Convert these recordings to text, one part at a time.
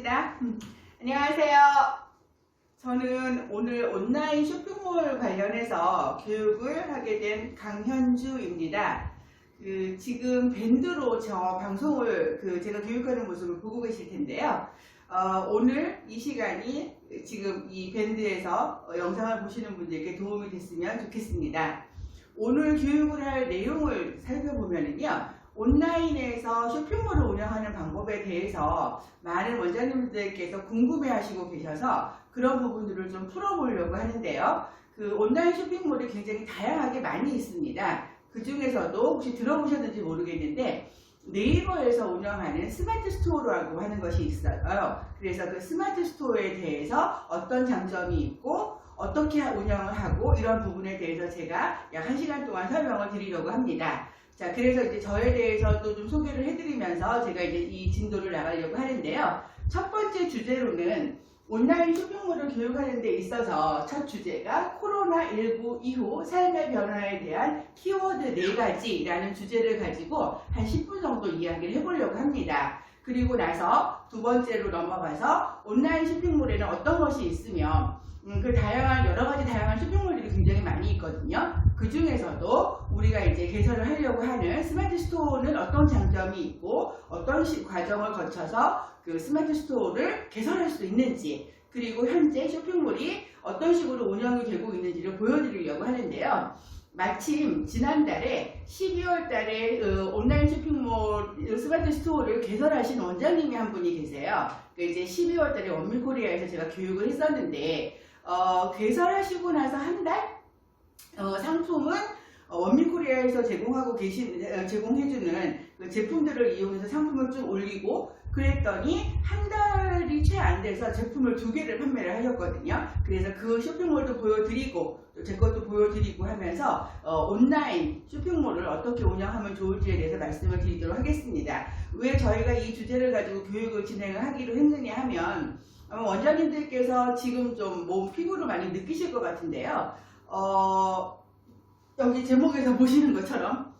하겠습니다. 안녕하세요. 저는 오늘 온라인 쇼핑몰 관련해서 교육을 하게 된 강현주입니다. 지금 밴드로 저 방송을 제가 교육하는 모습을 보고 계실 텐데요. 오늘 이 시간이 지금 이 밴드에서 영상을 보시는 분들께 도움이 됐으면 좋겠습니다. 오늘 교육을 할 내용을 살펴보면요. 온라인에서 쇼핑몰을 운영하는 방법에 대해서 많은 원장님들께서 궁금해하시고 계셔서 그런 부분들을 좀 풀어보려고 하는데요. 온라인 쇼핑몰이 굉장히 다양하게 많이 있습니다. 그 중에서도 혹시 들어보셨는지 모르겠는데 네이버에서 운영하는 스마트 스토어라고 하는 것이 있어요. 그래서 그 스마트 스토어에 대해서 어떤 장점이 있고 어떻게 운영을 하고 이런 부분에 대해서 제가 약 1시간 동안 설명을 드리려고 합니다. 자, 그래서 이제 저에 대해서도 좀 소개를 해드리면서 제가 이제 이 진도를 나가려고 하는데요. 첫 번째 주제로는 온라인 쇼핑몰을 교육하는 데 있어서 첫 주제가 코로나19 이후 삶의 변화에 대한 키워드 4가지라는 주제를 가지고 한 10분 정도 이야기를 해보려고 합니다. 그리고 나서 두 번째로 넘어가서 온라인 쇼핑몰에는 어떤 것이 있으며 여러 가지 다양한 쇼핑몰들이 굉장히 많이 있거든요. 그 중에서도 우리가 이제 개설을 하려고 하는 스마트 스토어는 어떤 장점이 있고 어떤 과정을 거쳐서 그 스마트 스토어를 개설할 수 있는지, 그리고 현재 쇼핑몰이 어떤 식으로 운영이 되고 있는지를 보여드리려고 하는데요. 마침 지난달에 12월 달에 온라인 쇼핑몰 스마트 스토어를 개설하신 원장님이 한 분이 계세요. 이제 12월 달에 원밀코리아에서 제가 교육을 했었는데 개설하시고 나서 한 달? 상품은 원밀코리아에서 제공해주는 그 제품들을 이용해서 상품을 좀 올리고 그랬더니 한 달이 채 안 돼서 제품을 2개를 판매를 하셨거든요. 그래서 그 쇼핑몰도 보여드리고 또 제 것도 보여드리고 하면서 온라인 쇼핑몰을 어떻게 운영하면 좋을지에 대해서 말씀을 드리도록 하겠습니다. 왜 저희가 이 주제를 가지고 교육을 진행을 하기로 했느냐 하면 원장님들께서 지금 좀 몸 피부로 많이 느끼실 것 같은데요. 여기 제목에서 보시는 것처럼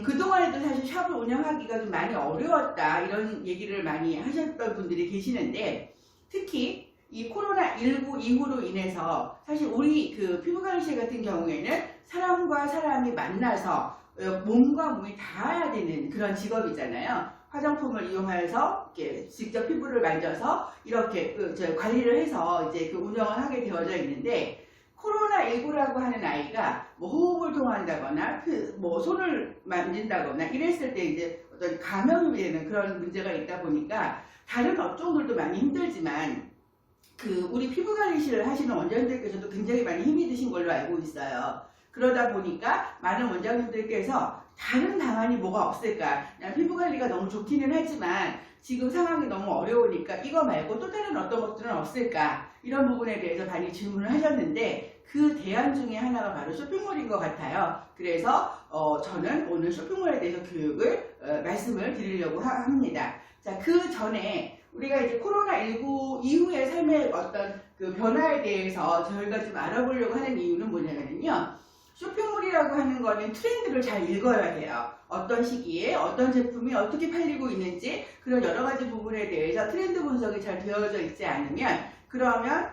그동안에도 사실 샵을 운영하기가 좀 많이 어려웠다 이런 얘기를 많이 하셨던 분들이 계시는데 특히 이 코로나19 이후로 인해서 사실 우리 피부관리실 같은 경우에는 사람과 사람이 만나서 몸과 몸이 닿아야 되는 그런 직업이잖아요. 화장품을 이용해서 이렇게 직접 피부를 만져서 이렇게 관리를 해서 이제 운영을 하게 되어져 있는데 코로나19라고 하는 아이가 호흡을 통한다거나 손을 만진다거나 이랬을 때 이제 어떤 감염이 되는 그런 문제가 있다 보니까 다른 업종들도 많이 힘들지만 우리 피부관리실을 하시는 원장님들께서도 굉장히 많이 힘이 드신 걸로 알고 있어요. 그러다 보니까 많은 원장님들께서 다른 방안이 뭐가 없을까? 피부관리가 너무 좋기는 하지만 지금 상황이 너무 어려우니까 이거 말고 또 다른 어떤 것들은 없을까? 이런 부분에 대해서 많이 질문을 하셨는데 그 대안 중에 하나가 바로 쇼핑몰인 것 같아요. 그래서 저는 오늘 쇼핑몰에 대해서 교육을 말씀을 드리려고 합니다. 자, 그 전에 우리가 이제 코로나19 이후의 삶의 어떤 변화에 대해서 저희가 좀 알아보려고 하는 이유는 뭐냐면요. 쇼핑몰이라고 하는 거는 트렌드를 잘 읽어야 돼요. 어떤 시기에 어떤 제품이 어떻게 팔리고 있는지 그런 여러 가지 부분에 대해서 트렌드 분석이 잘 되어져 있지 않으면 그러면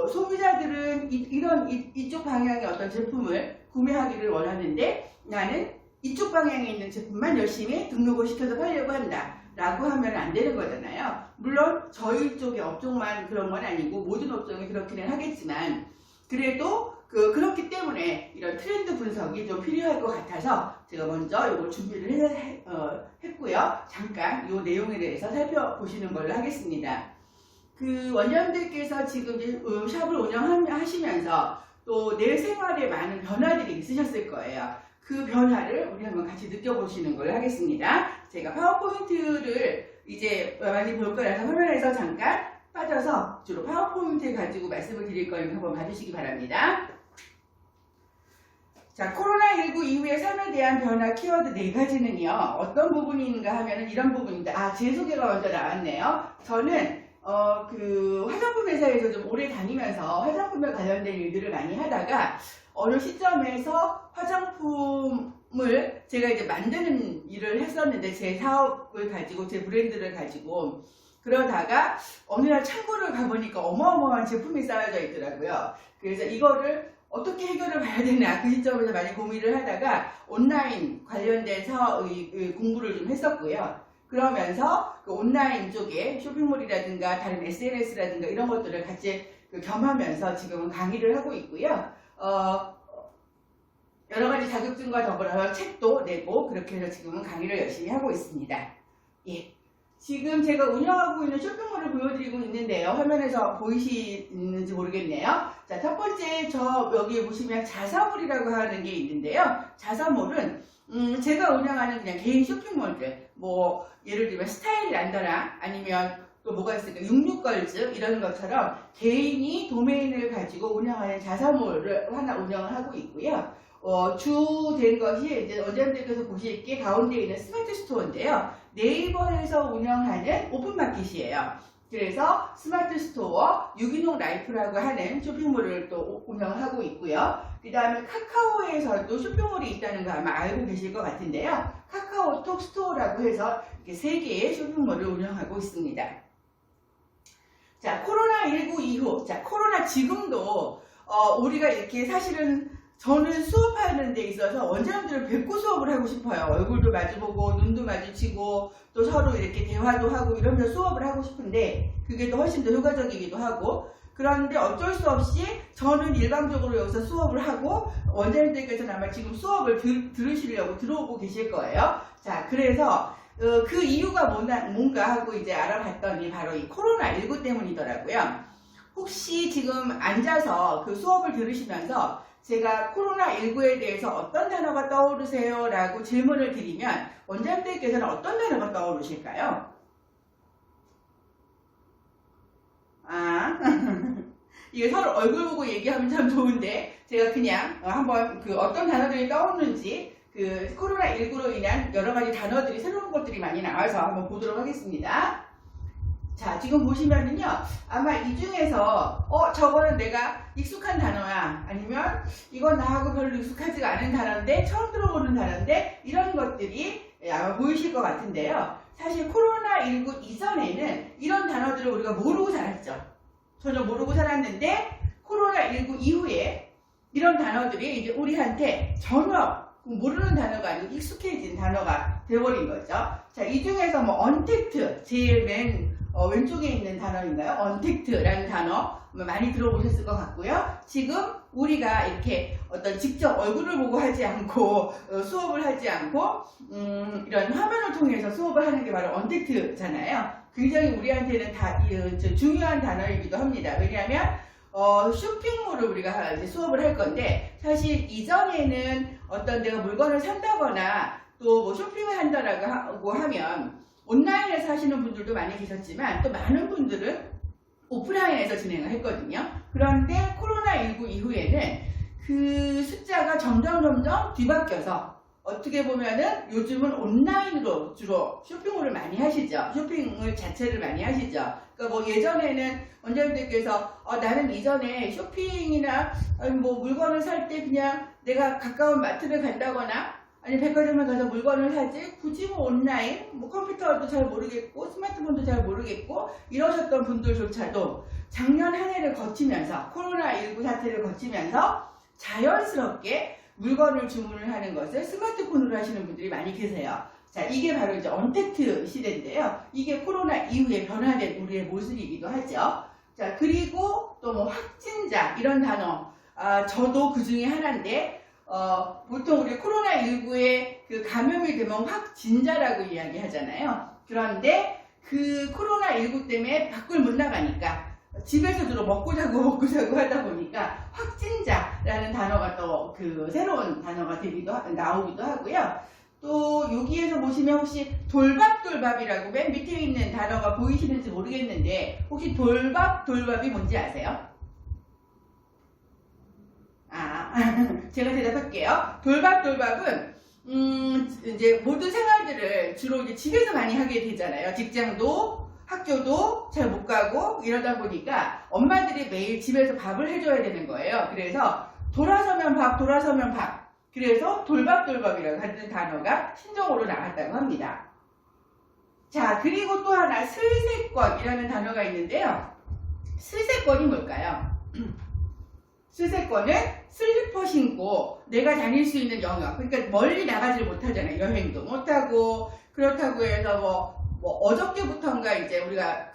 소비자들은 이쪽 방향의 어떤 제품을 구매하기를 원하는데 나는 이쪽 방향에 있는 제품만 열심히 등록을 시켜서 팔려고 한다 라고 하면 안 되는 거잖아요. 물론 저희 쪽의 업종만 그런 건 아니고 모든 업종이 그렇기는 하겠지만 그래도 그렇기 때문에 이런 트렌드 분석이 좀 필요할 것 같아서 제가 먼저 이걸 준비를 했고요. 잠깐 이 내용에 대해서 살펴보시는 걸로 하겠습니다. 원장님들께서 지금 샵을 운영하시면서 또 내 생활에 많은 변화들이 있으셨을 거예요. 그 변화를 우리 한번 같이 느껴보시는 걸로 하겠습니다. 제가 파워포인트를 이제 많이 볼 거라서 화면에서 잠깐 빠져서 주로 파워포인트 가지고 말씀을 드릴 거니까 한번 봐주시기 바랍니다. 자, 코로나19 이후의 삶에 대한 변화 키워드 4가지는요. 어떤 부분인가 하면은 이런 부분입니다. 제 소개가 먼저 나왔네요. 저는 화장품 회사에서 좀 오래 다니면서 화장품에 관련된 일들을 많이 하다가 어느 시점에서 화장품을 제가 이제 만드는 일을 했었는데 제 사업을 가지고 제 브랜드를 가지고 그러다가 어느 날 창고를 가보니까 어마어마한 제품이 쌓여져 있더라고요. 그래서 이거를 어떻게 해결을 봐야 되나 그 시점에서 많이 고민을 하다가 온라인 관련돼서 공부를 좀 했었고요. 그러면서 그 온라인 쪽에 쇼핑몰이라든가 다른 SNS라든가 이런 것들을 같이 겸하면서 지금은 강의를 하고 있고요. 여러 가지 자격증과 더불어서 책도 내고 그렇게 해서 지금은 강의를 열심히 하고 있습니다. 예. 지금 제가 운영하고 있는 쇼핑몰을 보여드리고 있는데요. 화면에서 보이시는지 모르겠네요. 자, 첫 번째 여기 보시면 자사몰이라고 하는 게 있는데요. 자사몰은 제가 운영하는 그냥 개인 쇼핑몰들, 뭐 예를 들면 스타일 란더랑 아니면 또 뭐가 있을까, 66걸즈 이런 것처럼 개인이 도메인을 가지고 운영하는 자사몰을 하나 운영을 하고 있고요. 주된 것이 이제 원장님께서 보실 게 가운데 있는 스마트 스토어인데요. 네이버에서 운영하는 오픈마켓이에요. 그래서 스마트 스토어 유기농 라이프라고 하는 쇼핑몰을 또 운영하고 있고요. 그 다음에 카카오에서도 쇼핑몰이 있다는 거 아마 알고 계실 것 같은데요. 카카오톡 스토어라고 해서 이렇게 3개의 쇼핑몰을 운영하고 있습니다. 자, 코로나19 이후, 자, 코로나 지금도 우리가 이렇게 사실은 저는 수업하는 데 있어서 원장님들을 뵙고 수업을 하고 싶어요. 얼굴도 마주보고 눈도 마주치고 또 서로 이렇게 대화도 하고 이러면서 수업을 하고 싶은데 그게 더 훨씬 더 효과적이기도 하고, 그런데 어쩔 수 없이 저는 일방적으로 여기서 수업을 하고 원장님들께서는 아마 지금 수업을 들으시려고 들어오고 계실 거예요. 자, 그래서 그 이유가 뭔가 하고 이제 알아봤더니 바로 이 코로나19 때문이더라고요. 혹시 지금 앉아서 그 수업을 들으시면서 제가 코로나19에 대해서 어떤 단어가 떠오르세요? 라고 질문을 드리면 원장님들께서는 어떤 단어가 떠오르실까요? 이게 서로 얼굴 보고 얘기하면 참 좋은데 제가 그냥 한번 어떤 단어들이 떠오르는지 코로나19로 인한 여러 가지 단어들이 새로운 것들이 많이 나와서 한번 보도록 하겠습니다. 자, 지금 보시면은요, 아마 이 중에서 저거는 내가 익숙한 단어야, 아니면 이건 나하고 별로 익숙하지가 않은 단어인데 처음 들어보는 단어인데 이런 것들이 아마 보이실 것 같은데요. 사실 코로나19 이전에는 이런 단어들을 우리가 모르고 살았죠. 전혀 모르고 살았는데 코로나19 이후에 이런 단어들이 이제 우리한테 전혀 모르는 단어가 아니고 익숙해진 단어가 되어버린 거죠. 자, 이 중에서 뭐 언택트, 제일 왼쪽에 있는 단어인가요? 언택트라는 단어 많이 들어보셨을 것 같고요. 지금 우리가 이렇게 어떤 직접 얼굴을 보고 하지 않고 수업을 하지 않고 이런 화면을 통해서 수업을 하는 게 바로 언택트잖아요. 굉장히 우리한테는 중요한 단어이기도 합니다. 왜냐하면 쇼핑몰을 우리가 이제 수업을 할 건데 사실 이전에는 어떤 내가 물건을 산다거나 또 뭐 쇼핑을 한다라고 하면 온라인에서 하시는 분들도 많이 계셨지만 또 많은 분들은 오프라인에서 진행을 했거든요. 그런데 코로나19 이후에는 그 숫자가 점점 뒤바뀌어서 어떻게 보면은 요즘은 온라인으로 주로 쇼핑을 많이 하시죠. 쇼핑을 자체를 많이 하시죠. 그러니까 뭐 예전에는 원장님들께서 나는 이전에 쇼핑이나 뭐 물건을 살 때 그냥 내가 가까운 마트를 간다거나 아니 백화점에 가서 물건을 사지 굳이 뭐 온라인 뭐 컴퓨터도 잘 모르겠고 스마트폰도 잘 모르겠고 이러셨던 분들조차도 작년 한 해를 거치면서 코로나19 사태를 거치면서 자연스럽게 물건을 주문을 하는 것을 스마트폰으로 하시는 분들이 많이 계세요. 자, 이게 바로 이제 언택트 시대인데요. 이게 코로나 이후에 변화된 우리의 모습이기도 하죠. 자, 그리고 또 뭐 확진자 이런 단어, 저도 그 중에 하나인데 보통 우리 코로나19에 그 감염이 되면 확진자라고 이야기하잖아요. 그런데 그 코로나19 때문에 밖을 못 나가니까 집에서 주로 먹고 자고 하다 보니까 확진자라는 단어가 또 새로운 단어가 나오기도 하고요. 또 여기에서 보시면 혹시 돌밥이라고 맨 밑에 있는 단어가 보이시는지 모르겠는데 혹시 돌밥이 뭔지 아세요? 제가 대답할게요. 돌밥은 이제 모든 생활들을 주로 이제 집에서 많이 하게 되잖아요. 직장도 학교도 잘 못 가고 이러다 보니까 엄마들이 매일 집에서 밥을 해줘야 되는 거예요. 그래서 돌아서면 밥. 그래서 돌밥이라고 하는 단어가 신조어로 나왔다고 합니다. 자, 그리고 또 하나 슬세권이라는 단어가 있는데요. 슬세권이 뭘까요? 슬세권은 슬리퍼 신고 내가 다닐 수 있는 영역, 그러니까 멀리 나가질 못하잖아요. 여행도 못하고. 그렇다고 해서 어저께부터인가 이제 우리가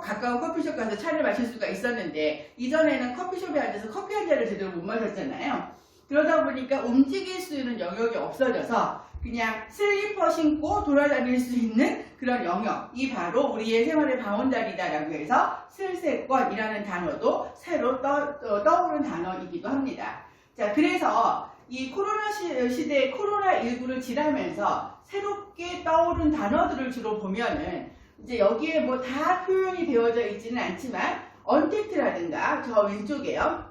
가까운 커피숍 가서 차를 마실 수가 있었는데, 이전에는 커피숍에 앉아서 커피 한 잔을 제대로 못 마셨잖아요. 그러다 보니까 움직일 수 있는 영역이 없어져서 그냥 슬리퍼 신고 돌아다닐 수 있는 그런 영역이 바로 우리의 생활의 바운다리다라고 해서 슬세권이라는 단어도 새로 떠오른 단어이기도 합니다. 자, 그래서 이 코로나 시대에 코로나19를 지나면서 새롭게 떠오른 단어들을 주로 보면은 이제 여기에 뭐 다 표현이 되어져 있지는 않지만 언택트라든가 저 왼쪽에요.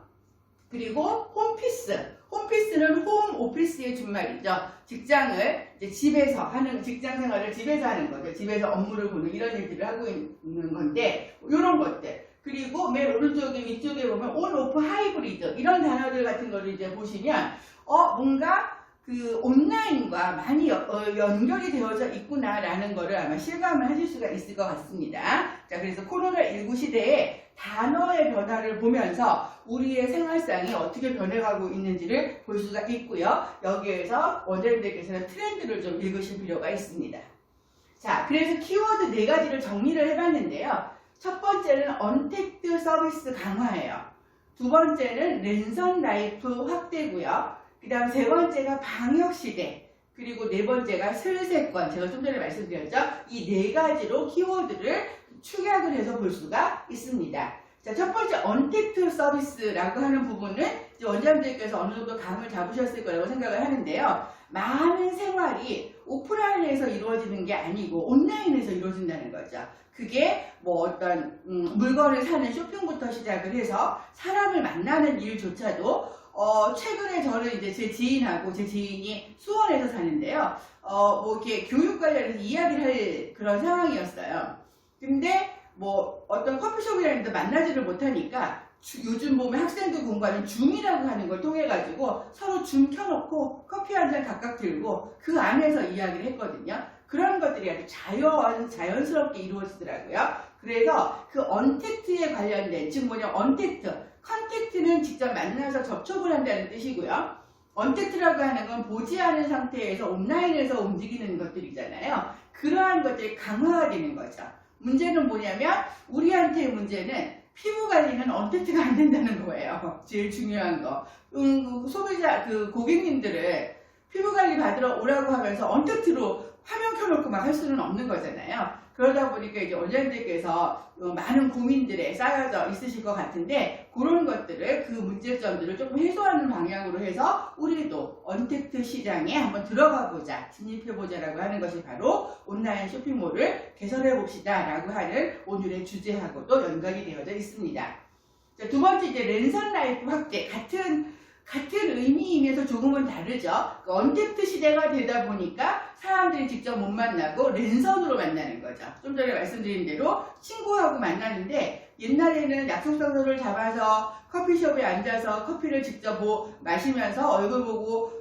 그리고 홈피스. 홈피스는 홈 오피스의 준말이죠. 직장을 이제 집에서 하는, 직장 생활을 집에서 하는 거죠. 집에서 업무를 보는 이런 일들을 하고 있는 건데, 이런 것들. 그리고 맨 오른쪽에 위쪽에 보면 온, 오프, 하이브리드 이런 단어들 같은 거를 이제 보시면 뭔가 그 온라인과 많이 연결이 되어져 있구나라는 거를 아마 실감을 하실 수가 있을 것 같습니다. 자, 그래서 코로나19 시대에 단어의 변화를 보면서 우리의 생활상이 어떻게 변해가고 있는지를 볼 수가 있고요. 여기에서 원장님들께서는 트렌드를 좀 읽으실 필요가 있습니다. 자, 그래서 키워드 4가지를 정리를 해봤는데요. 첫 번째는 언택트 서비스 강화예요. 두 번째는 랜선 라이프 확대고요. 그 다음 세 번째가 방역시대, 그리고 네 번째가 슬세권, 제가 좀 전에 말씀드렸죠. 이 4가지로 키워드를 축약을 해서 볼 수가 있습니다. 자, 첫 번째 언택트 서비스라고 하는 부분은 이제 원장님들께서 어느 정도 감을 잡으셨을 거라고 생각을 하는데요. 많은 생활이 오프라인에서 이루어지는 게 아니고 온라인에서 이루어진다는 거죠. 그게 뭐 어떤 물건을 사는 쇼핑부터 시작을 해서 사람을 만나는 일조차도 최근에 저는 이제 제 지인이 수원에서 사는데요. 뭐 이렇게 교육 관련해서 이야기를 할 그런 상황이었어요. 근데 뭐 어떤 커피숍이라는 데 만나지를 못하니까 요즘 보면 학생들 공부하는 줌이라고 하는 걸 통해 가지고 서로 줌 켜놓고 커피 한 잔 각각 들고 그 안에서 이야기를 했거든요. 그런 것들이 아주 자연스럽게 이루어지더라고요. 그래서 그 언택트에 관련된, 즉 뭐냐, 언택트, 컨택트는 직접 만나서 접촉을 한다는 뜻이고요. 언택트라고 하는 건 보지 않은 상태에서 온라인에서 움직이는 것들이잖아요. 그러한 것들이 강화가 되는 거죠. 문제는 뭐냐면 우리한테의 문제는 피부 관리는 언택트가 안 된다는 거예요. 제일 중요한 거. 소비자, 고객님들을 피부 관리 받으러 오라고 하면서 언택트로 화면 켜놓고 막 할 수는 없는 거잖아요. 그러다 보니까 이제 원장님들께서 많은 고민들에 쌓여져 있으실 것 같은데, 그런 것들을, 그 문제점들을 조금 해소하는 방향으로 해서 우리도 언택트 시장에 한번 들어가 보자, 진입해 보자라고 하는 것이 바로 온라인 쇼핑몰을 개설해 봅시다 라고 하는 오늘의 주제하고도 연관이 되어져 있습니다. 자, 두 번째, 이제 랜선 라이프 확대. 같은 의미임에서 조금은 다르죠. 언택트 시대가 되다 보니까 사람들이 직접 못 만나고 랜선으로 만나는 거죠. 좀 전에 말씀드린 대로 친구하고 만나는데, 옛날에는 약속장소를 잡아서 커피숍에 앉아서 커피를 직접 마시면서 얼굴 보고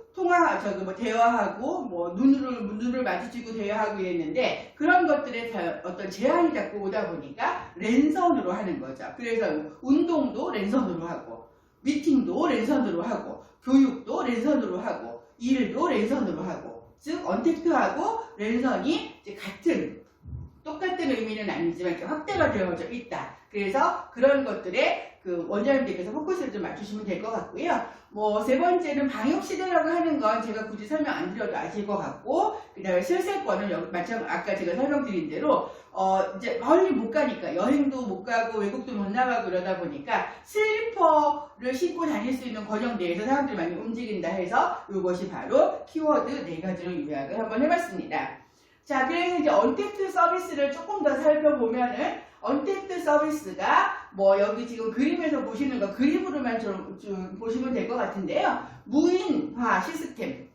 대화하고 눈을 마주치고 대화하고 이랬는데, 그런 것들에 어떤 제한이 자꾸 오다 보니까 랜선으로 하는 거죠. 그래서 운동도 랜선으로 하고, 미팅도 랜선으로 하고, 교육도 랜선으로 하고, 일도 랜선으로 하고, 즉 언택트하고 랜선이 이제 똑같은 의미는 아니지만 이렇게 확대가 되어져 있다. 그래서 그런 것들에 원장님들께서 포커스를 좀 맞추시면 될 것 같고요. 세 번째는 방역시대라고 하는 건 제가 굳이 설명 안 드려도 아실 것 같고, 그 다음에 슬세권은 아까 제가 설명드린 대로 이제 멀리 못 가니까, 여행도 못 가고 외국도 못 나가고 이러다 보니까 슬리퍼를 신고 다닐 수 있는 과정 내에서 사람들이 많이 움직인다 해서 이것이 바로 키워드 4가지로 요약을 한번 해봤습니다. 자, 그래서 이제 언택트 서비스를 조금 더 살펴보면은, 언택트 서비스가 여기 지금 그림에서 보시는 거 그림으로만 좀 보시면 될 것 같은데요. 무인화 시스템이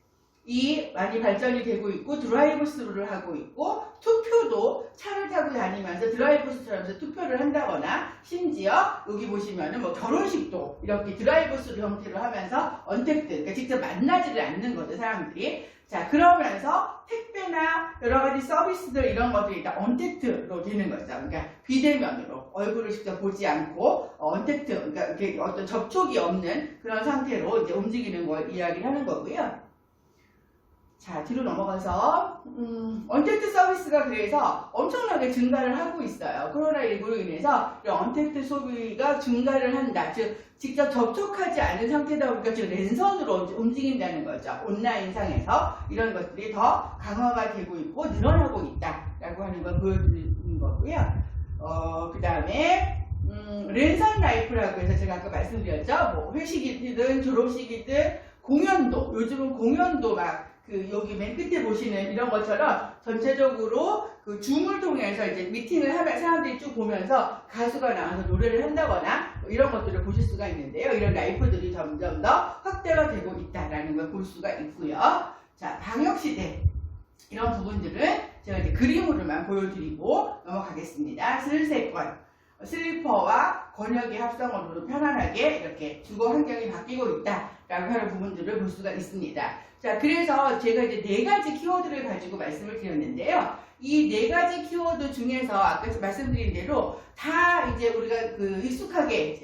많이 발전이 되고 있고, 드라이브 스루를 하고 있고, 투표도 차를 타고 다니면서 드라이브 스루하면서 투표를 한다거나, 심지어 여기 보시면은 결혼식도 이렇게 드라이브 스루 형태로 하면서 언택트, 그러니까 직접 만나지를 않는 거죠, 사람들이. 자, 그러면서 택배나 여러 가지 서비스들 이런 것들이 다 언택트로 되는 거죠. 그러니까 비대면으로 얼굴을 직접 보지 않고 언택트, 그러니까 이렇게 어떤 접촉이 없는 그런 상태로 이제 움직이는 걸 이야기를 하는 거고요. 자, 뒤로 넘어가서 언택트 서비스가 그래서 엄청나게 증가를 하고 있어요. 코로나19로 인해서 이런 언택트 소비가 증가를 한다. 즉 직접 접촉하지 않은 상태다 보니까 지금 랜선으로 움직인다는 거죠. 온라인상에서 이런 것들이 더 강화가 되고 있고 늘어나고 있다라고 하는 걸 보여드리는 거고요. 그 다음에 랜선 라이프라고 해서 제가 아까 말씀드렸죠. 뭐 회식이든 졸업식이든 공연도, 요즘은 공연도 막 여기 맨 끝에 보시는 이런 것처럼 전체적으로 그 줌을 통해서 이제 미팅을 하면 사람들이 쭉 보면서 가수가 나와서 노래를 한다거나 뭐 이런 것들을 보실 수가 있는데요. 이런 라이프들이 점점 더 확대가 되고 있다라는 걸 볼 수가 있고요. 자, 방역시대. 이런 부분들은 제가 이제 그림으로만 보여드리고 넘어가겠습니다. 슬세권. 슬리퍼와 권역의 합성어로 편안하게 이렇게 주거 환경이 바뀌고 있다라고 하는 부분들을 볼 수가 있습니다. 자, 그래서 제가 이제 4가지 키워드를 가지고 말씀을 드렸는데요. 이 4가지 키워드 중에서 아까 말씀드린 대로 다 이제 우리가 익숙하게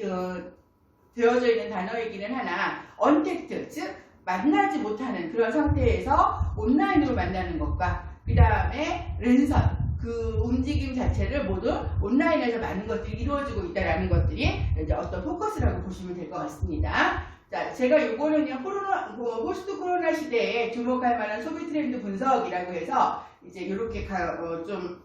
되어져 있는 단어이기는 하나, 언택트, 즉 만나지 못하는 그런 상태에서 온라인으로 만나는 것과 그 다음에 랜선, 그 움직임 자체를 모두 온라인에서 많은 것들이 이루어지고 있다는 것들이 이제 어떤 포커스라고 보시면 될 것 같습니다. 자, 제가 요거는 그냥 포스트 코로나 시대에 주목할 만한 소비 트렌드 분석이라고 해서 이제 이렇게 좀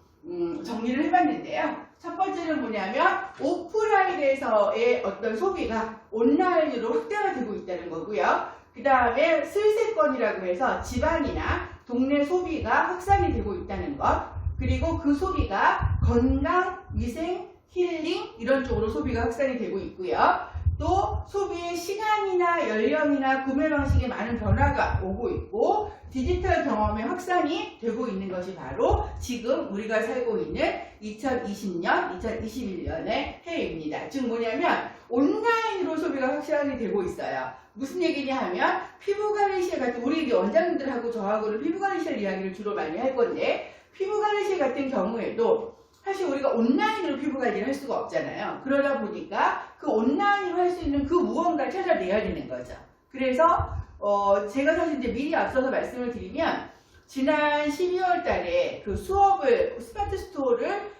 정리를 해봤는데요. 첫 번째는 뭐냐면 오프라인에서의 어떤 소비가 온라인으로 확대가 되고 있다는 거고요. 그 다음에 슬세권이라고 해서 지방이나 동네 소비가 확산이 되고 있다는 것. 그리고 그 소비가 건강, 위생, 힐링 이런 쪽으로 소비가 확산이 되고 있고요. 또 소비의 시간이나 연령이나 구매 방식에 많은 변화가 오고 있고 디지털 경험의 확산이 되고 있는 것이 바로 지금 우리가 살고 있는 2020년, 2021년의 해입니다. 즉 뭐냐면 온라인으로 소비가 확산이 되고 있어요. 무슨 얘기냐 하면 피부관리실 같은 우리 원장님들하고 저하고는 피부관리실 이야기를 주로 많이 할 건데 피부관리실 같은 경우에도 사실 우리가 온라인으로 피부관리를 할 수가 없잖아요. 그러다 보니까 그 온라인으로 할 수 있는 그 무언가를 찾아내야 되는 거죠. 그래서 제가 사실 이제 미리 앞서서 말씀을 드리면 지난 12월 달에 그 수업을 스마트 스토어를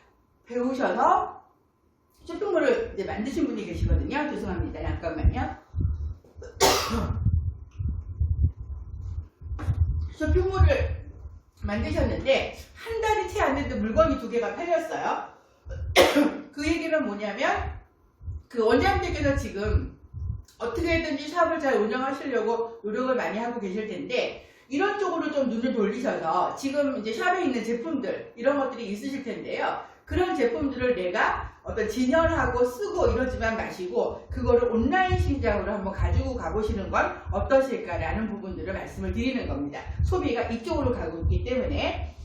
배우셔서 쇼핑몰을 이제 만드신 분이 계시거든요. 죄송합니다. 잠깐만요. 쇼핑몰을 만드셨는데 한 달이 채 안 됐는데 물건이 2개가 팔렸어요. 그 얘기는 뭐냐면 그 원장님께서 지금 어떻게든지 샵을 잘 운영하시려고 노력을 많이 하고 계실 텐데 이런 쪽으로 좀 눈을 돌리셔서 지금 이제 샵에 있는 제품들 이런 것들이 있으실 텐데요. 그런 제품들을 내가 어떤 진열하고 쓰고 이러지만 마시고 그거를 온라인 시장으로 한번 가지고 가보시는 건 어떠실까라는 부분들을 말씀을 드리는 겁니다. 소비가 이쪽으로 가고 있기 때문에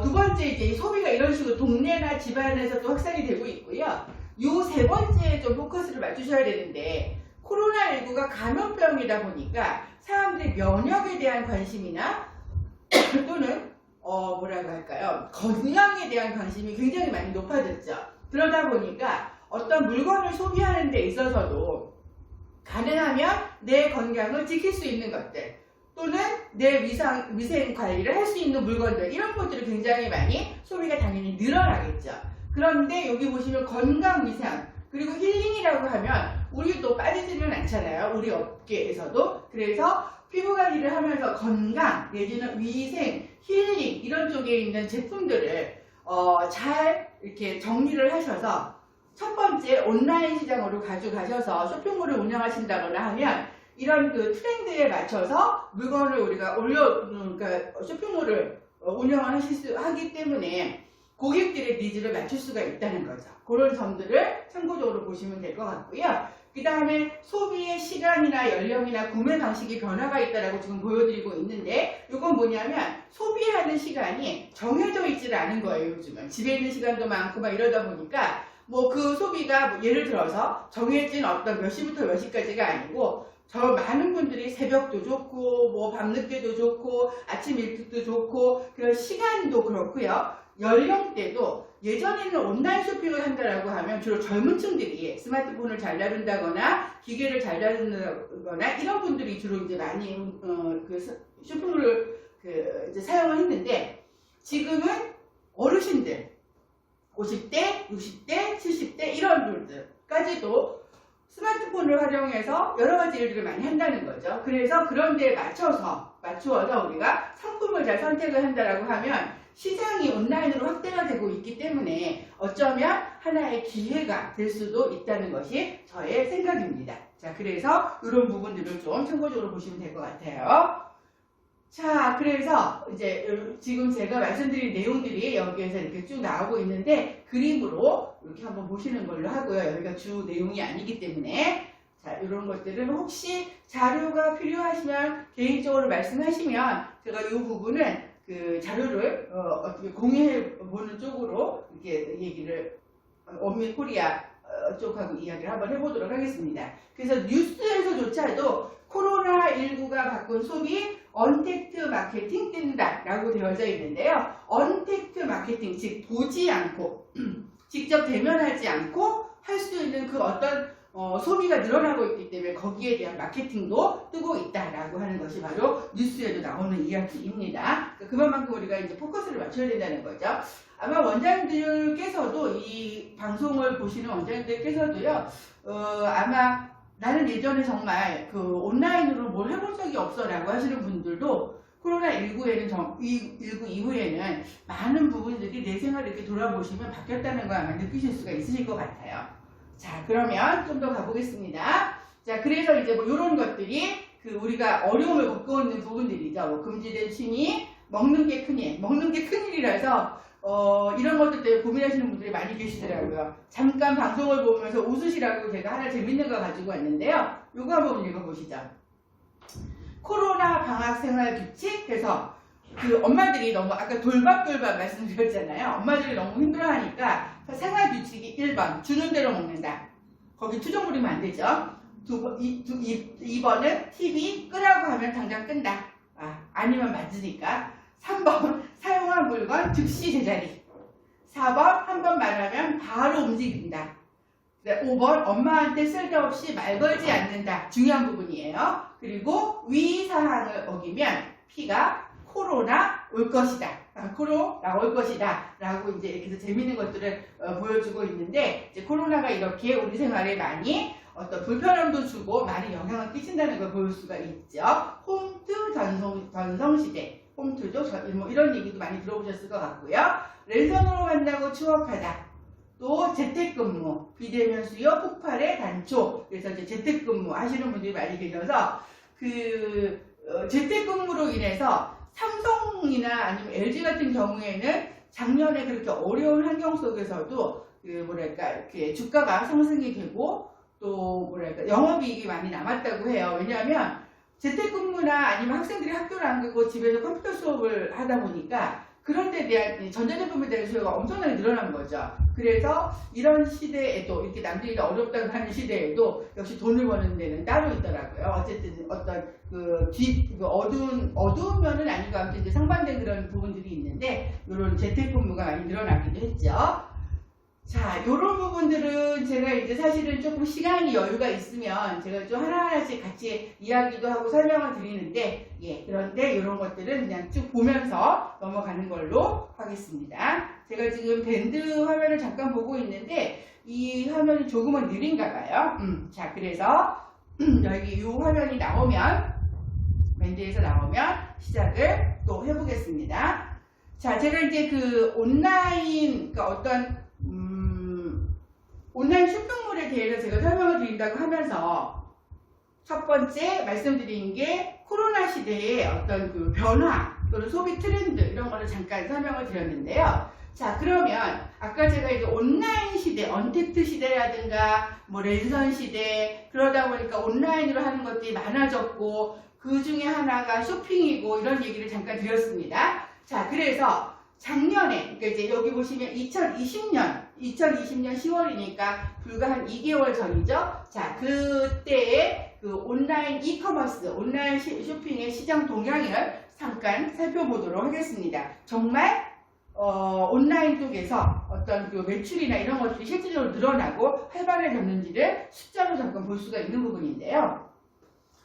두 번째 이제 소비가 이런 식으로 동네나 집안에서 또 확산이 되고 있고요. 요 세 번째에 좀 포커스를 맞추셔야 되는데 코로나19가 감염병이다 보니까 사람들이 면역에 대한 관심이나 또는 뭐라고 할까요? 건강에 대한 관심이 굉장히 많이 높아졌죠. 그러다 보니까 어떤 물건을 소비하는 데 있어서도 가능하면 내 건강을 지킬 수 있는 것들 또는 내 위생 관리를 할 수 있는 물건들 이런 것들이 굉장히 많이 소비가 당연히 늘어나겠죠. 그런데 여기 보시면 건강 위생 그리고 힐링이라고 하면 우리도 빠지지는 않잖아요. 우리 업계에서도. 그래서 피부 관리를 하면서 건강 내지는 위생, 힐링 이런 쪽에 있는 제품들을 잘 이렇게 정리를 하셔서 첫 번째 온라인 시장으로 가져가셔서 쇼핑몰을 운영하신다거나 하면 이런 그 트렌드에 맞춰서 물건을 우리가 그러니까 쇼핑몰을 하기 때문에 고객들의 니즈를 맞출 수가 있다는 거죠. 그런 점들을 참고적으로 보시면 될 것 같고요. 그 다음에 소비의 시간이나 연령이나 구매 방식이 변화가 있다라고 지금 보여드리고 있는데 이건 뭐냐면 소비하는 시간이 정해져 있지는 않은 거예요. 요즘은 집에 있는 시간도 많고 막 이러다 보니까 뭐 그 소비가 예를 들어서 정해진 어떤 몇 시부터 몇 시까지가 아니고 저 많은 분들이 새벽도 좋고 뭐 밤늦게도 좋고 아침 일찍도 좋고 그런 시간도 그렇고요. 연령대도 예전에는 온라인 쇼핑을 한다라고 하면 주로 젊은 층들이 스마트폰을 잘 다룬다거나 기계를 잘 다룬다거나 이런 분들이 주로 이제 많이 쇼핑을 이제 사용을 했는데 지금은 어르신들 50대, 60대, 70대 이런 분들까지도 스마트폰을 활용해서 여러 가지 일들을 많이 한다는 거죠. 그래서 그런 데에 맞춰서 우리가 상품을 잘 선택을 한다라고 하면 시장이 온라인으로 확대가 되고 있기 때문에 어쩌면 하나의 기회가 될 수도 있다는 것이 저의 생각입니다. 자, 그래서 이런 부분들을 좀 참고적으로 보시면 될 것 같아요. 자, 그래서 이제 지금 제가 말씀드린 내용들이 여기에서 이렇게 쭉 나오고 있는데 그림으로 이렇게 한번 보시는 걸로 하고요. 여기가 주 내용이 아니기 때문에 자, 이런 것들은 혹시 자료가 필요하시면 개인적으로 말씀하시면 제가 이 부분은 그 자료를 어떻게 공유해 보는 쪽으로 이렇게 얘기를 원미 코리아 쪽하고 이야기를 한번 해보도록 하겠습니다. 그래서 뉴스에서조차도 코로나19가 바꾼 소비 언택트 마케팅 뜬다라고 되어져 있는데요. 언택트 마케팅, 즉 보지 않고 직접 대면하지 않고 할 수 있는 그 어떤 소비가 늘어나고 있기 때문에 거기에 대한 마케팅도 뜨고 있다라고 하는 것이 바로 뉴스에도 나오는 이야기입니다. 그만큼 우리가 이제 포커스를 맞춰야 된다는 거죠. 아마 원장님들께서도 이 방송을 보시는 원장님들께서도요, 아마 나는 예전에 정말 그 온라인으로 뭘 해본 적이 없어 라고 하시는 분들도 코로나19 이후에는 많은 부분들이 내 생활을 이렇게 돌아보시면 바뀌었다는 걸 아마 느끼실 수가 있으실 것 같아요. 자, 그러면 좀 더 가보겠습니다. 자, 그래서 이제 뭐 이런 것들이 그 우리가 어려움을 겪고 있는 부분들이죠. 뭐 금지된 취미, 먹는 게 큰일, 먹는 게 큰일이라서 이런 것들 때문에 고민하시는 분들이 많이 계시더라고요. 잠깐 방송을 보면서 웃으시라고 제가 하나 재밌는 거 가지고 왔는데요. 요거 한번 읽어보시죠. 코로나 방학 생활 규칙. 그래서 그 엄마들이 너무 아까 돌박돌박 말씀드렸잖아요. 엄마들이 너무 힘들어하니까 생활 규칙이 1번 주는 대로 먹는다. 거기 투정 부리면 안 되죠. 2번은 TV 끄라고 하면 당장 끈다. 아니면 맞으니까. 3번 사용한 물건 즉시 제자리. 4번 한 번 말하면 바로 움직인다. 5번 엄마한테 쓸데없이 말 걸지 않는다. 중요한 부분이에요. 그리고 위 사항을 어기면 피가 코로나 올 것이다. 코로나 올 것이다. 라고 이제 이렇게 재밌는 것들을 보여주고 있는데 이제 코로나가 이렇게 우리 생활에 많이 어떤 불편함도 주고 많이 영향을 끼친다는 걸 볼 수가 있죠. 홈트 전성시대. 홈트도 뭐 이런 얘기도 많이 들어보셨을 것 같고요. 랜선으로 만나고 추억하다. 또 재택근무, 비대면 수요 폭발의 단초. 그래서 이제 재택근무 하시는 분들이 많이 계셔서 재택근무로 인해서 삼성이나 아니면 LG 같은 경우에는 작년에 그렇게 어려운 환경 속에서도 이렇게 주가가 상승이 되고 또 영업이익이 많이 남았다고 해요. 왜냐하면 재택근무나 아니면 학생들이 학교를 안 가고 집에서 컴퓨터 수업을 하다 보니까 그런 데 대한 전자제품에 대한 수요가 엄청나게 늘어난 거죠. 그래서 이런 시대에도 이렇게 남들이 어렵다고 하는 시대에도 역시 돈을 버는 데는 따로 있더라고요. 어쨌든 어떤 어두운 면은 아닌 것 같은데 상반된 그런 부분들이 있는데 이런 재택근무가 많이 늘어나기도 했죠. 자, 이런 부분들은 제가 이제 사실은 조금 시간이 여유가 있으면 제가 좀 하나하나씩 같이 이야기도 하고 설명을 드리는데, 그런데 이런 것들은 그냥 쭉 보면서 넘어가는 걸로 하겠습니다. 제가 지금 밴드 화면을 잠깐 보고 있는데, 이 화면이 조금은 느린가 봐요. 자, 그래서 여기 이 화면이 나오면, 밴드에서 나오면 시작을 또 해보겠습니다. 자, 제가 이제 온라인, 온라인 쇼핑몰에 대해서 제가 설명을 드린다고 하면서 첫 번째 말씀드린 게 코로나 시대의 어떤 변화 또는 소비 트렌드 이런 거를 잠깐 설명을 드렸는데요. 자, 그러면 아까 제가 이제 온라인 시대, 언택트 시대라든가 뭐 랜선 시대 그러다 보니까 온라인으로 하는 것들이 많아졌고 그 중에 하나가 쇼핑이고 이런 얘기를 잠깐 드렸습니다. 자, 그래서 작년에, 그러니까 이제 여기 보시면 2020년 10월이니까 불과 한 2개월 전이죠. 자, 그때의 그 온라인 이커머스, 온라인 쇼핑의 시장 동향을 잠깐 살펴보도록 하겠습니다. 정말 온라인 쪽에서 어떤 그 매출이나 이런 것들이 실질적으로 늘어나고 활발해졌는지를 숫자로 잠깐 볼 수가 있는 부분인데요.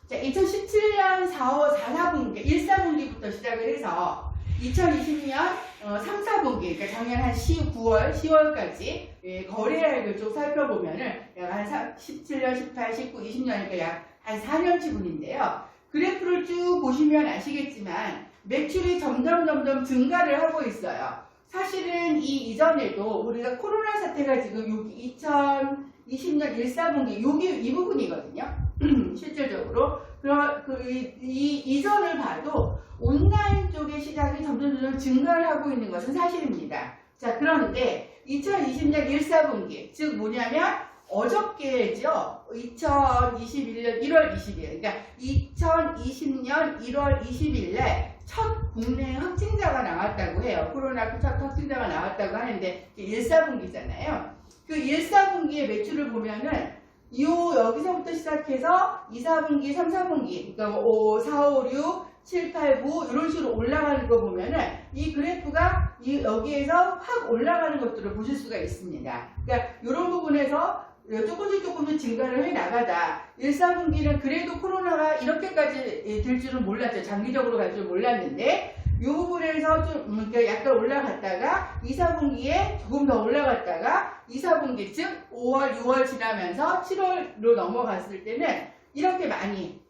자, 2017년 4분기, 1, 4분기부터 시작을 해서 2020년 3, 4분기, 그러니까 작년 한 9월, 10월까지 거래액을 좀 살펴보면은 약 한 17년, 18, 19, 20년이니까 약 한 4년치분인데요. 그래프를 쭉 보시면 아시겠지만 매출이 점점 증가를 하고 있어요. 사실은 이 이전에도 우리가 코로나 사태가 지금 여기 2020년 1, 4분기 여기 이 부분이거든요. 실질적으로 이 이전을 봐도 온라인 쪽의 시장이 점점 증가를 하고 있는 것은 사실입니다. 자, 그런데 2020년 1, 4분기 즉 뭐냐면 어저께죠. 2021년 1월 20일 그러니까 2020년 1월 20일에 첫 국내 확진자가 나왔다고 해요. 코로나 첫 확진자가 나왔다고 하는데 1, 4분기잖아요. 그 1, 4분기의 매출을 보면은 여기서부터 시작해서 2, 4분기, 3, 4분기 그러니까 5, 4, 5, 6, 7, 8, 9 이런 식으로 올라가는 거 보면은 이 그래프가 여기에서 확 올라가는 것들을 보실 수가 있습니다. 그러니까 이런 부분에서 조금씩 증가를 해 나가다 1, 4분기는 그래도 코로나가 이렇게까지 될 줄은 몰랐죠. 장기적으로 갈 줄 몰랐는데 이 부분에서 좀 그러니까 약간 올라갔다가 2, 4분기에 조금 더 올라갔다가 2, 4분기 즉 5월, 6월 지나면서 7월로 넘어갔을 때는 이렇게 많이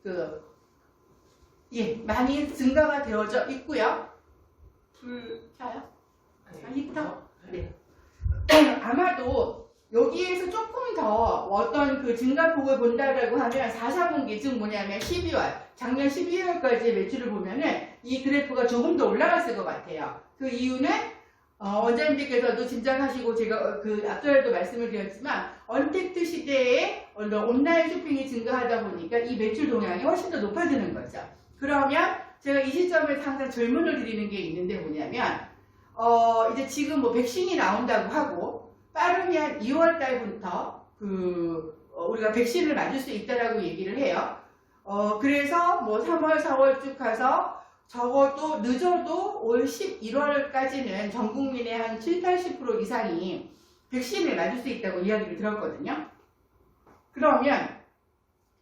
많이 증가가 되어져 있고요. 불 켜요? 아니부터? 네. 아마도 여기에서 조금 더 어떤 그 증가폭을 본다라고 하면 4, 4분기 즉 뭐냐면 12월 작년 12월까지의 매출을 보면은 이 그래프가 조금 더 올라갔을 것 같아요. 그 이유는 원장님께서도 짐작하시고 제가 그 앞전에도 말씀을 드렸지만 언택트 시대에 온라인 쇼핑이 증가하다 보니까 이 매출 동향이 훨씬 더 높아지는 거죠. 그러면 제가 이 시점에서 항상 질문을 드리는 게 있는데 뭐냐면 이제 지금 뭐 백신이 나온다고 하고 빠르면 2월 달부터 우리가 백신을 맞을 수 있다라고 얘기를 해요. 그래서 뭐 3월, 4월 쭉 가서 적어도 늦어도 올 11월까지는 전 국민의 한 7, 80% 이상이 백신을 맞을 수 있다고 이야기를 들었거든요. 그러면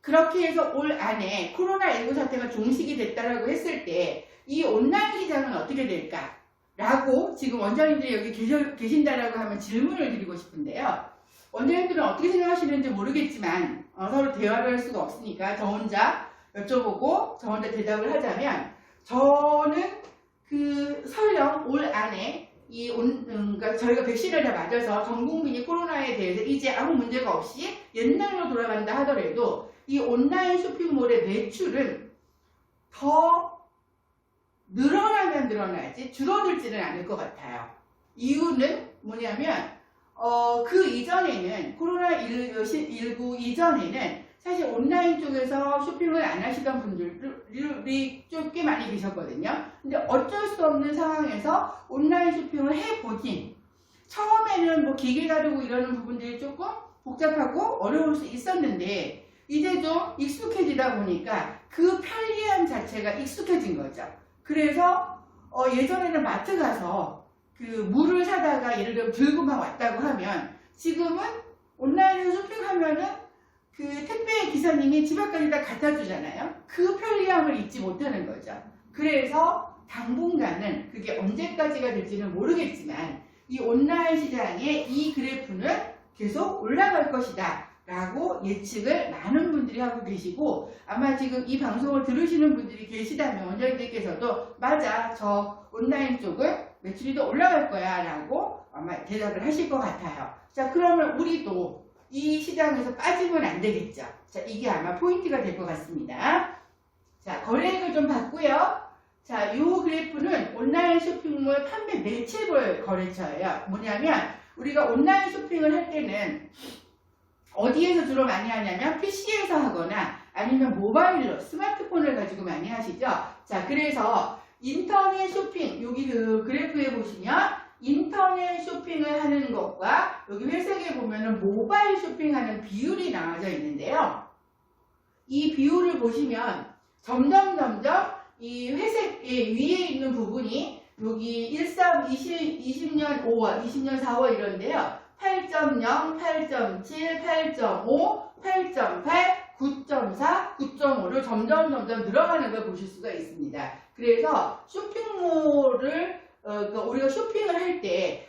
그렇게 해서 올 안에 코로나19 사태가 종식이 됐다라고 했을 때 이 온라인 시장은 어떻게 될까? 라고 지금 원장님들이 여기 계신다라고 하면 질문을 드리고 싶은데요. 원장님들은 어떻게 생각하시는지 모르겠지만 서로 대화를 할 수가 없으니까 저 혼자 여쭤보고 저 혼자 대답을 하자면 저는 설령 올 안에 그러니까 저희가 백신을 다 맞아서 전 국민이 코로나에 대해서 이제 아무 문제가 없이 옛날로 돌아간다 하더라도 이 온라인 쇼핑몰의 매출은 더 늘어나면 늘어나지 줄어들지는 않을 것 같아요. 이유는 뭐냐면 그 이전에는 코로나19 이전에는 사실 온라인 쪽에서 쇼핑을 안 하시던 분들이 좀 꽤 많이 계셨거든요. 근데 어쩔 수 없는 상황에서 온라인 쇼핑을 해보니 처음에는 뭐 기계 다루고 이러는 부분들이 조금 복잡하고 어려울 수 있었는데 이제 좀 익숙해지다 보니까 그 편리함 자체가 익숙해진 거죠. 그래서 예전에는 마트 가서 물을 사다가 예를 들어 들고 막 왔다고 하면 지금은 온라인에서 쇼핑하면은 택배 기사님이 집 앞까지 다 갖다 주잖아요. 그 편리함을 잊지 못하는 거죠. 그래서 당분간은 그게 언제까지가 될지는 모르겠지만 이 온라인 시장의 이 그래프는 계속 올라갈 것이다 라고 예측을 많은 분들이 하고 계시고 아마 지금 이 방송을 들으시는 분들이 계시다면 원장님들께서도 맞아 저 온라인 쪽은 매출이 더 올라갈 거야 라고 아마 대답을 하실 것 같아요. 자, 그러면 우리도 이 시장에서 빠지면 안 되겠죠. 자, 이게 아마 포인트가 될 것 같습니다. 자, 거래액을 좀 봤고요. 자, 이 그래프는 온라인 쇼핑몰 판매 매체별 거래처예요. 뭐냐면 우리가 온라인 쇼핑을 할 때는 어디에서 주로 많이 하냐면 PC에서 하거나 아니면 모바일로 스마트폰을 가지고 많이 하시죠. 자, 그래서 인터넷 쇼핑, 여기 그 그래프에 보시면 인터넷 쇼핑을 하는 것과 여기 회색에 보면은 모바일 쇼핑하는 비율이 나와져 있는데요. 이 비율을 보시면 점점 이 회색 위에 있는 부분이 여기 20년 5월, 20년 4월 이런데요. 8.0, 8.7, 8.5, 8.8, 9.4, 9.5를 점점 늘어가는 걸 보실 수가 있습니다. 그래서 쇼핑몰을 그러니까 우리가 쇼핑을 할 때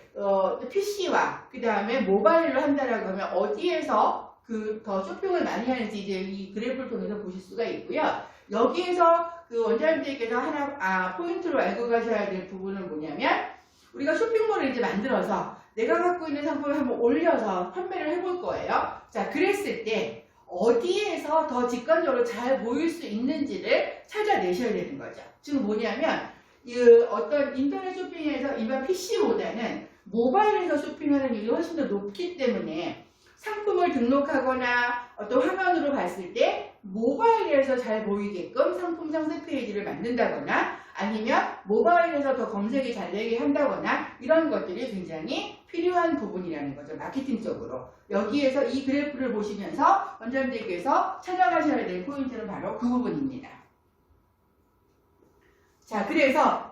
PC와 그 다음에 모바일로 한다라고 하면 어디에서 더 쇼핑을 많이 하는지 이제 이 그래프를 통해서 보실 수가 있고요. 여기에서 그 원장님들께서 하나 포인트로 알고 가셔야 될 부분은 뭐냐면 우리가 쇼핑몰을 이제 만들어서 내가 갖고 있는 상품을 한번 올려서 판매를 해볼 거예요. 자, 그랬을 때 어디에서 더 직관적으로 잘 보일 수 있는지를 찾아내셔야 되는 거죠. 지금 뭐냐면 어떤 인터넷 쇼핑에서 일반 PC보다는 모바일에서 쇼핑하는 일이 훨씬 더 높기 때문에 상품을 등록하거나 어떤 화면으로 봤을 때 모바일에서 잘 보이게끔 상품 상세 페이지를 만든다거나 아니면 모바일에서 더 검색이 잘 되게 한다거나 이런 것들이 굉장히 필요한 부분이라는 거죠. 마케팅적으로. 여기에서 이 그래프를 보시면서 원장님들께서 찾아가셔야 될 포인트는 바로 그 부분입니다. 자, 그래서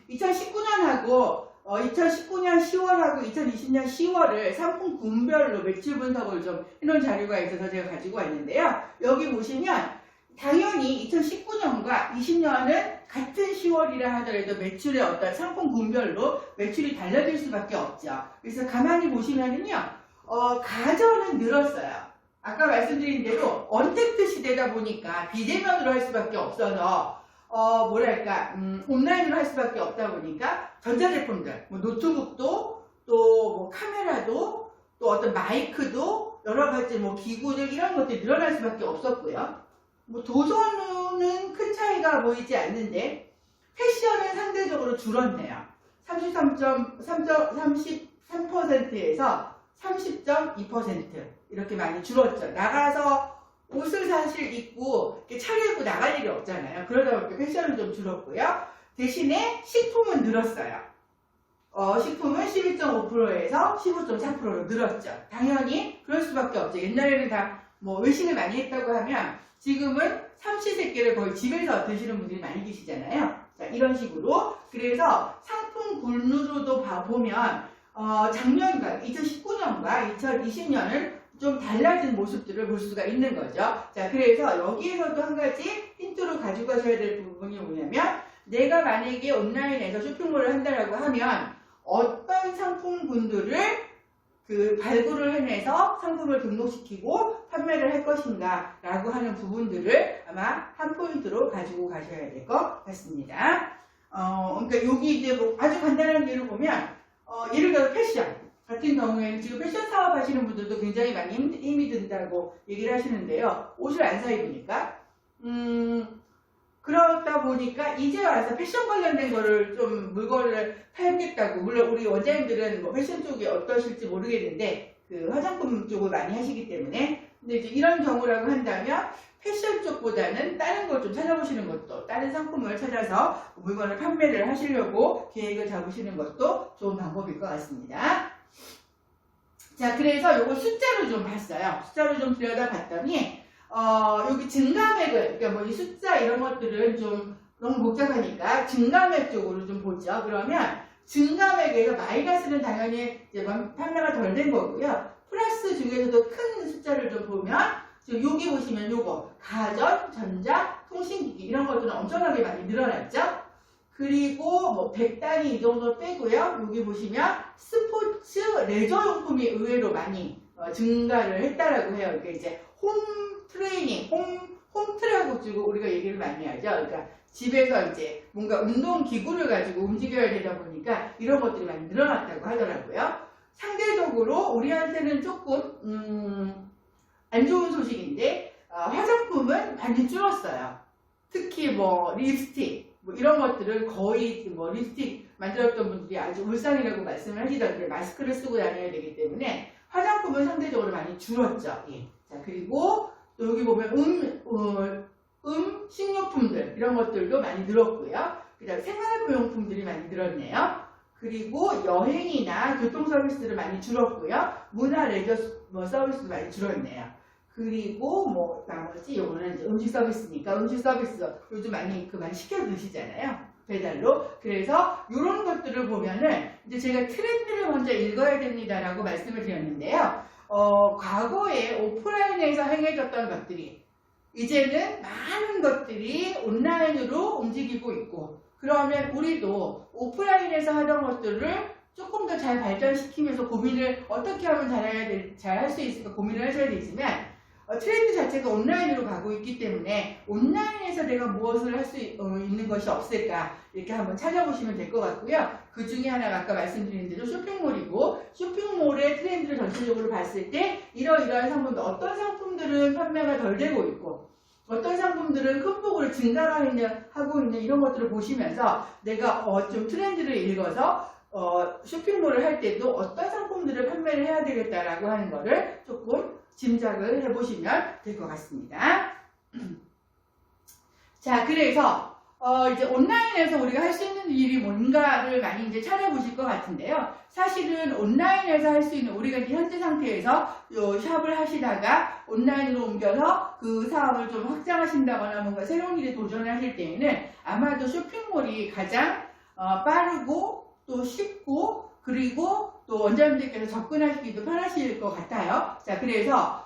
2019년하고 2019년 10월하고 2020년 10월을 상품 군별로 매출 분석을 좀 해놓은 자료가 있어서 제가 가지고 왔는데요. 여기 보시면 당연히 2019년과 20년은 같은 10월이라 하더라도 매출의 어떤 상품 군별로 매출이 달라질 수밖에 없죠. 그래서 가만히 보시면은요, 가전은 늘었어요. 아까 말씀드린 대로 언택트 시대다 보니까 비대면으로 할 수밖에 없어서 온라인으로 할 수밖에 없다 보니까 전자제품들, 뭐 노트북도 또 뭐 카메라도 또 어떤 마이크도 여러 가지 뭐 기구들 이런 것들이 늘어날 수밖에 없었고요. 뭐 도서는 큰 차이가 보이지 않는데 패션은 상대적으로 줄었네요. 33.33%에서 30.2% 이렇게 많이 줄었죠. 나가서 옷을 사실 입고 차려입고 나갈 일이 없잖아요. 그러다 보니까 패션은 좀 줄었고요. 대신에 식품은 늘었어요. 식품은 11.5%에서 15.4%로 늘었죠. 당연히 그럴 수밖에 없죠. 옛날에는 다 뭐 외식을 많이 했다고 하면 지금은 삼시세끼를 거의 집에서 드시는 분들이 많이 계시잖아요. 자, 이런 식으로. 그래서 상품 군으로도 보면 작년과 2019년과 2020년은 좀 달라진 모습들을 볼 수가 있는 거죠. 자, 그래서 여기에서도 한 가지 힌트로 가지고 가셔야 될 부분이 뭐냐면 내가 만약에 온라인에서 쇼핑몰을 한다라고 하면 어떤 상품군들을 발굴을 해내서 상품을 등록시키고 판매를 할 것인가 라고 하는 부분들을 아마 한 포인트로 가지고 가셔야 될 것 같습니다. 그러니까 여기 이제 뭐 아주 간단한 예를 보면 예를 들어 패션 같은 경우에는 지금 패션 사업 하시는 분들도 굉장히 많이 힘이 든다고 얘기를 하시는데요. 옷을 안 사 입으니까 그러다 보니까 이제 와서 패션 관련된 거를 좀 물건을 팔겠다고, 물론 우리 원장님들은 뭐 패션 쪽이 어떠실지 모르겠는데 그 화장품 쪽을 많이 하시기 때문에 근데 이제 이런 경우라고 한다면 패션 쪽보다는 다른 걸 좀 찾아보시는 것도, 다른 상품을 찾아서 물건을 판매를 하시려고 계획을 잡으시는 것도 좋은 방법일 것 같습니다. 자, 그래서 요거 숫자로 좀 봤어요. 숫자로 좀 들여다봤더니 여기 증가액을, 그러니까 뭐 이 숫자 이런 것들은 좀 너무 복잡하니까 증가액 쪽으로 좀 보죠. 그러면 증가액에서 마이너스는 당연히 이제 판매가 덜 된 거고요. 플러스 중에서도 큰 숫자를 좀 보면 지금 여기 보시면 요거 가전, 전자, 통신기기 이런 것들은 엄청나게 많이 늘어났죠. 그리고 뭐 100단위 이 정도 빼고요. 여기 보시면 스포츠, 레저용품이 의외로 많이 증가를 했다라고 해요. 그러니까 이제 홈 트레이닝, 홈트라고 주고 우리가 얘기를 많이 하죠. 그러니까 집에서 이제 뭔가 운동 기구를 가지고 움직여야 되다 보니까 이런 것들이 많이 늘어났다고 하더라고요. 상대적으로 우리한테는 조금 안 좋은 소식인데 화장품은 많이 줄었어요. 특히 뭐 립스틱 뭐 이런 것들은 거의 뭐 립스틱 만들었던 분들이 아주 울상이라고 말씀을 하시던데 마스크를 쓰고 다녀야 되기 때문에 화장품은 상대적으로 많이 줄었죠. 예. 자, 그리고 또 여기 보면 식료품들 이런 것들도 많이 늘었고요. 그다음 생활용품들이 많이 늘었네요. 그리고 여행이나 교통 서비스를 많이 줄었고요. 문화 레저 서비스도 많이 줄었네요. 그리고 뭐 나머지 요거는 이제 음식 서비스니까 음식 서비스 요즘 많이 시켜 드시잖아요. 배달로. 그래서 이런 것들을 보면은 이제 제가 트렌드를 먼저 읽어야 됩니다라고 말씀을 드렸는데요. 과거에 오프라인에서 행해졌던 것들이 이제는 많은 것들이 온라인으로 움직이고 있고, 그러면 우리도 오프라인에서 하던 것들을 조금 더 잘 발전시키면서 고민을 어떻게 하면 잘 할 수 있을까 고민을 하셔야 되지만, 트렌드 자체가 온라인으로 가고 있기 때문에 온라인에서 내가 무엇을 할 수 있는 것이 없을까 이렇게 한번 찾아보시면 될 것 같고요. 그 중에 하나가 아까 말씀드린 대로 쇼핑몰이고, 쇼핑몰의 트렌드를 전체적으로 봤을 때 이러이러한 상품들, 어떤 상품들은 판매가 덜 되고 있고 어떤 상품들은 큰 폭으로 하고 있는 이런 것들을 보시면서 내가 좀 트렌드를 읽어서 쇼핑몰을 할 때도 어떤 상품들을 판매를 해야 되겠다라고 하는 거를 조금 짐작을 해보시면 될 것 같습니다. 자, 그래서 이제 온라인에서 우리가 할 수 있는 일이 뭔가를 많이 이제 찾아보실 것 같은데요. 사실은 온라인에서 할 수 있는, 우리가 이제 현재 상태에서 샵을 하시다가 온라인으로 옮겨서 그 사업을 좀 확장하신다거나 뭔가 새로운 일에 도전하실 때에는 아마도 쇼핑몰이 가장 빠르고 또 쉽고, 그리고 또 원장님들께서 접근하시기도 편하실 것 같아요. 자, 그래서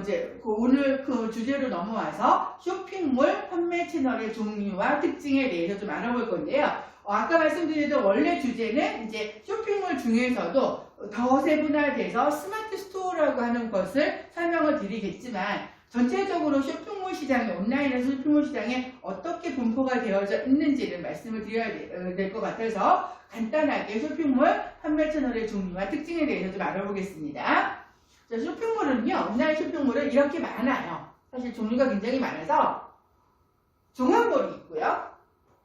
이제 오늘 그 주제로 넘어와서 쇼핑몰 판매 채널의 종류와 특징에 대해서 좀 알아볼 건데요. 아까 말씀드렸던 원래 주제는 이제 쇼핑몰 중에서도 더 세분화돼서 스마트 스토어라고 하는 것을 설명을 드리겠지만, 전체적으로 쇼핑몰 시장이, 온라인에서 쇼핑몰 시장에 어떻게 분포가 되어져 있는지를 말씀을 드려야 될 것 같아서 간단하게 쇼핑몰 판매 채널의 종류와 특징에 대해서 좀 알아보겠습니다. 자, 쇼핑몰은요, 온라인 쇼핑몰은 이렇게 많아요. 사실 종류가 굉장히 많아서 종합몰이 있고요.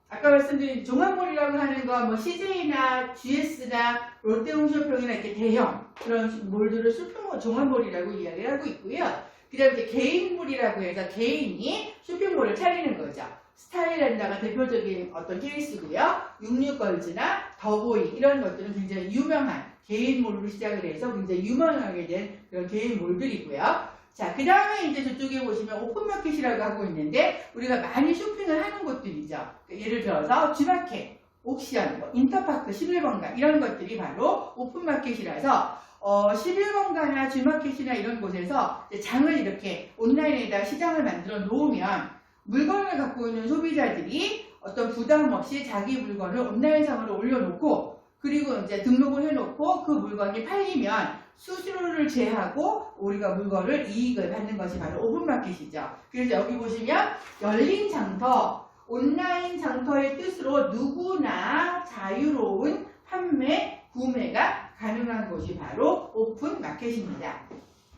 아까 말씀드린 종합몰이라고 하는 거, 뭐 CJ나 GS나 롯데홈쇼핑이나 이렇게 대형 그런 몰들을 쇼핑몰, 종합몰이라고 이야기를 하고 있고요. 그 다음에 이제 개인몰이라고 해서 개인이 쇼핑몰을 차리는 거죠. 스타일랜드가 대표적인 어떤 케이스고요. 66걸즈나 더보이 이런 것들은 굉장히 유명한 개인몰로 시작을 해서 굉장히 유명하게 된 그런 개인몰들이고요. 자, 그 다음에 이제 저쪽에 보시면 오픈마켓이라고 하고 있는데, 우리가 많이 쇼핑을 하는 곳들이죠. 예를 들어서 G마켓, 옥션, 인터파크, 11번가 이런 것들이 바로 오픈마켓이라서 11번가나 G마켓이나 이런 곳에서 장을 이렇게 온라인에다 시장을 만들어 놓으면 물건을 갖고 있는 소비자들이 어떤 부담 없이 자기 물건을 온라인상으로 올려놓고, 그리고 이제 등록을 해놓고 그 물건이 팔리면 수수료를 제하고 우리가 물건을 이익을 받는 것이 바로 오픈마켓이죠. 그래서 여기 보시면 열린 장터, 온라인 장터의 뜻으로 누구나 자유로운 판매, 구매가 가능한 곳이 바로 오픈마켓입니다.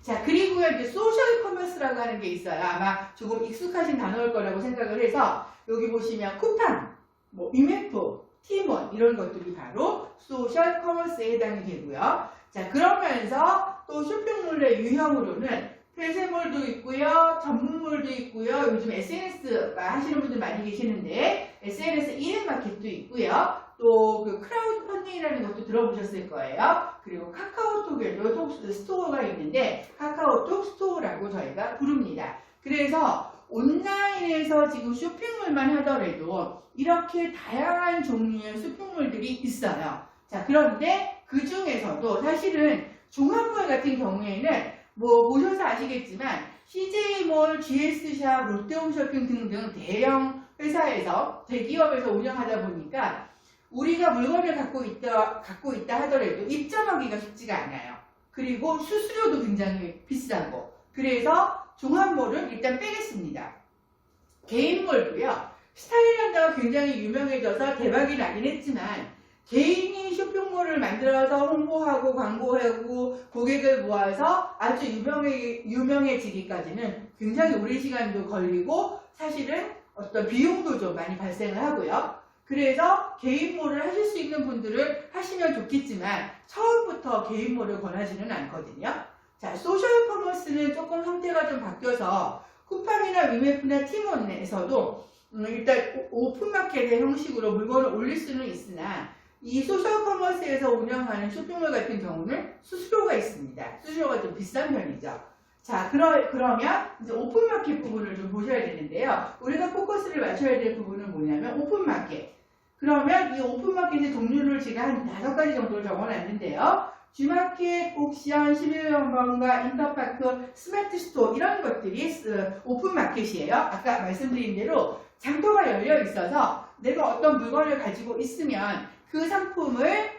자, 그리고요, 이제 소셜 커머스라고 하는 게 있어요. 아마 조금 익숙하신 단어일 거라고 생각을 해서 여기 보시면 쿠팡, 뭐 위메프, 티몬 이런 것들이 바로 소셜 커머스에 해당이 되고요. 자, 그러면서 또 쇼핑몰의 유형으로는 폐쇄몰도 있고요, 전문몰도 있고요. 요즘 SNS가 하시는 분들 많이 계시는데 SNS 1인 마켓도 있고요. 또 그 크라우드 펀딩이라는 것도 들어보셨을 거예요. 그리고 카카오톡에도 스토어가 있는데 카카오톡 스토어라고 저희가 부릅니다. 그래서 온라인에서 지금 쇼핑몰만 하더라도 이렇게 다양한 종류의 쇼핑몰들이 있어요. 자, 그런데 그 중에서도 사실은 종합몰 같은 경우에는 뭐 보셔서 아시겠지만 CJ몰, GS샵, 롯데홈쇼핑 등등 대형 회사에서, 대기업에서 운영하다 보니까 우리가 물건을 갖고 있다 하더라도 입점하기가 쉽지가 않아요. 그리고 수수료도 굉장히 비싸고, 그래서 종합몰은 일단 빼겠습니다. 개인몰도요, 스타일랜드가 굉장히 유명해져서 대박이 나긴 했지만 개인이 쇼핑몰을 만들어서 홍보하고 광고하고 고객을 모아서 아주 유명해지기까지는 굉장히 오랜 시간도 걸리고 사실은 어떤 비용도 좀 많이 발생을 하고요. 그래서 개인몰을 하실 수 있는 분들은 하시면 좋겠지만 처음부터 개인몰을 권하지는 않거든요. 자, 소셜 커머스는 조금 형태가 좀 바뀌어서 쿠팡이나 위메프나 티몬에서도 일단 오픈마켓의 형식으로 물건을 올릴 수는 있으나 이 소셜 커머스에서 운영하는 쇼핑몰 같은 경우는 수수료가 있습니다. 수수료가 좀 비싼 편이죠. 자, 그러면 이제 오픈마켓 부분을 좀 보셔야 되는데요. 우리가 포커스를 맞춰야 될 부분은 뭐냐면 오픈마켓. 그러면 이 오픈마켓의 종류를 제가 한 5가지 정도를 적어놨는데요. G마켓, 옥션, 11번가, 인터파크, 스마트 스토어 이런 것들이 오픈마켓이에요. 아까 말씀드린 대로 장터가 열려 있어서 내가 어떤 물건을 가지고 있으면 그 상품을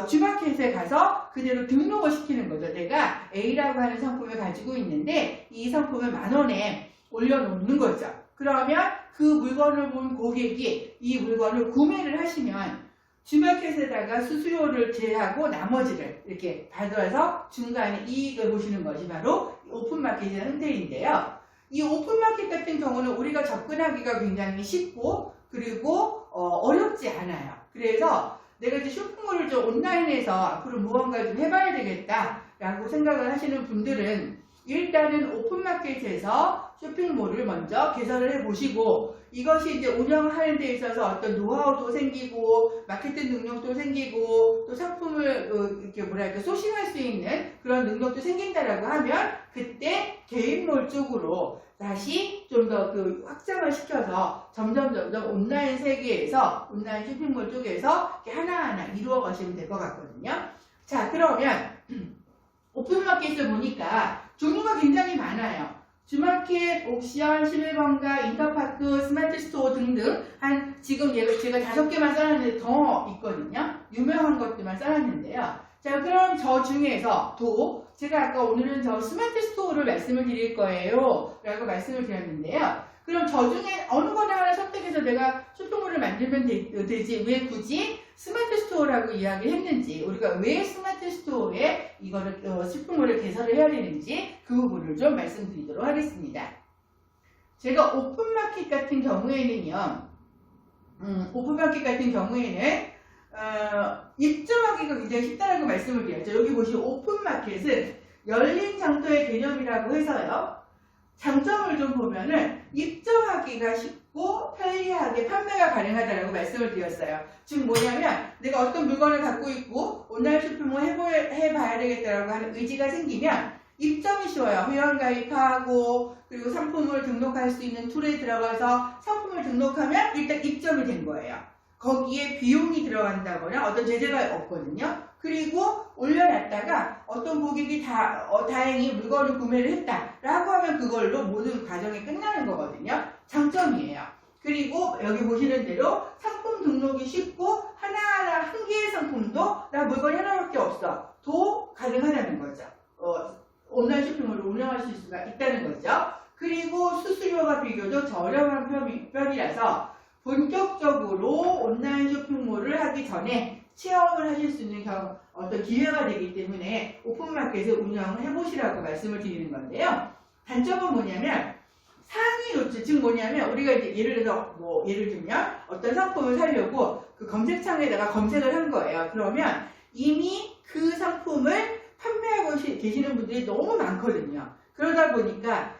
G마켓에 가서 그대로 등록을 시키는 거죠. 내가 A라고 하는 상품을 가지고 있는데 이 상품을 10,000원에 올려놓는 거죠. 그러면 그 물건을 본 고객이 이 물건을 구매를 하시면 G마켓에다가 수수료를 제하고 나머지를 이렇게 받아서 중간에 이익을 보시는 것이 바로 오픈마켓의 형태인데요. 이 오픈마켓 같은 경우는 우리가 접근하기가 굉장히 쉽고 그리고 어렵지 않아요. 그래서 내가 이제 쇼핑몰을 좀 온라인에서 앞으로 무언가 좀 해봐야 되겠다라고 생각을 하시는 분들은 일단은 오픈마켓에서 쇼핑몰을 먼저 개설을 해보시고 이것이 이제 운영하는 데 있어서 어떤 노하우도 생기고 마케팅 능력도 생기고 또 상품을 이렇게 뭐랄까 소싱할 수 있는 그런 능력도 생긴다라고 하면 그때 개인몰 쪽으로 다시 좀 더 그 확장을 시켜서 점점 온라인 세계에서 온라인 쇼핑몰 쪽에서 이렇게 하나하나 이루어 가시면 될 것 같거든요. 자, 그러면 오픈마켓을 보니까 종류가 굉장히 많아요. G마켓, 옥션, 11번가, 인터파크, 스마트 스토어 등등 지금 제가 5개만 써놨는데 더 있거든요. 유명한 것들만 써놨는데요. 자, 그럼 저 중에서 제가 아까 오늘은 저 스마트 스토어를 말씀을 드릴 거예요 라고 말씀을 드렸는데요. 그럼 저 중에 어느 거나 하나 선택해서 내가 쇼핑몰을 만들면 되지 왜 굳이 스마트 스토어라고 이야기를 했는지 우리가 왜 스마트 스토어에 이거를 쇼핑몰을 개설을 해야 되는지 그 부분을 좀 말씀드리도록 하겠습니다. 제가 오픈마켓 같은 경우에는요. 입점하기가 굉장히 쉽다라고 말씀을 드렸죠. 여기 보시면 오픈마켓은 열린 장터의 개념이라고 해서요. 장점을 좀 보면은 입점하기가 쉽고 편리하게 판매가 가능하다라고 말씀을 드렸어요. 즉 뭐냐면 내가 어떤 물건을 갖고 있고 온라인 쇼핑을 해봐야 되겠다라고 하는 의지가 생기면 입점이 쉬워요. 회원 가입하고 그리고 상품을 등록할 수 있는 툴에 들어가서 상품을 등록하면 일단 입점이 된 거예요. 거기에 비용이 들어간다거나 어떤 제재가 없거든요. 그리고 올려놨다가 어떤 고객이 다행히 물건을 구매를 했다라고 하면 그걸로 모든 과정이 끝나는 거거든요. 장점이에요. 그리고 여기 보시는 대로 상품 등록이 쉽고 하나하나 한 개의 상품도 나 물건이 하나밖에 없어 도 가능하다는 거죠. 온라인 쇼핑몰을 운영할 수 있다는 거죠. 그리고 수수료가 비교적 저렴한 편이라서 본격적으로 온라인 쇼핑몰을 하기 전에 체험을 하실 수 있는 어떤 기회가 되기 때문에 오픈마켓을 운영을 해보시라고 말씀을 드리는 건데요. 단점은 뭐냐면 상위 노출, 즉 뭐냐면 우리가 이제 예를 들면 어떤 상품을 사려고 그 검색창에다가 검색을 한 거예요. 그러면 이미 그 상품을 판매하고 계시는 분들이 너무 많거든요. 그러다 보니까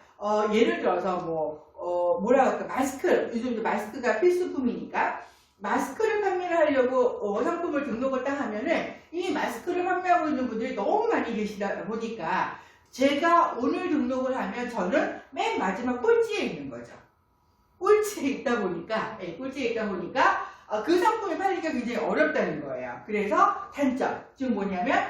예를 들어서 마스크, 요즘 마스크가 필수품이니까 마스크를 판매를 하려고 상품을 등록을 딱 하면은 이 마스크를 판매하고 있는 분들이 너무 많이 계시다 보니까 제가 오늘 등록을 하면 저는 맨 마지막 꼴찌에 있는 거죠. 꼴찌에 있다 보니까 그 상품이 팔리기가 굉장히 어렵다는 거예요. 그래서 단점, 즉 뭐냐면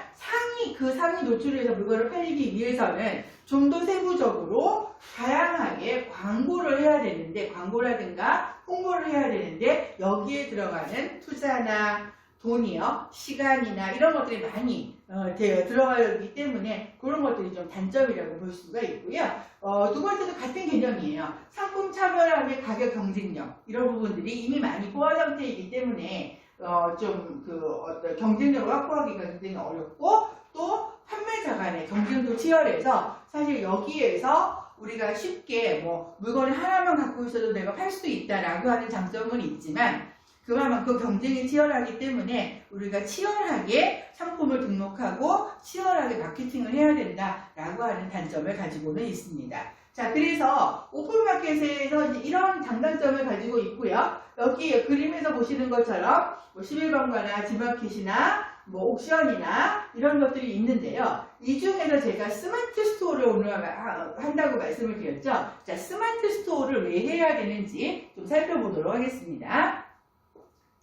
그 상위 노출에서 물건을 팔리기 위해서는 좀 더 세부적으로 다양하게 광고를 해야 되는데, 광고라든가 홍보를 해야 되는데 여기에 들어가는 투자나 돈이요, 시간이나 이런 것들이 많이 들어가기 때문에 그런 것들이 좀 단점이라고 볼 수가 있고요. 두 번째도 같은 개념이에요. 상품 차별화의 가격 경쟁력 이런 부분들이 이미 많이 포화 상태이기 때문에 어떤 경쟁력을 확보하기가 굉장히 어렵고 또 판매자 간의 경쟁도 치열해서 사실 여기에서 우리가 쉽게 물건을 하나만 갖고 있어도 내가 팔 수 있다라고 하는 장점은 있지만 그만큼 경쟁이 치열하기 때문에 우리가 치열하게 상품을 등록하고 치열하게 마케팅을 해야 된다라고 하는 단점을 가지고는 있습니다. 자, 그래서 오픈마켓에서 이제 이런 장단점을 가지고 있고요. 여기 그림에서 보시는 것처럼 뭐 11번가나 지마켓이나 뭐 옥션이나 이런 것들이 있는데요. 이 중에서 제가 스마트 스토어를 오늘 한다고 말씀을 드렸죠. 자, 스마트 스토어를 왜 해야 되는지 좀 살펴보도록 하겠습니다.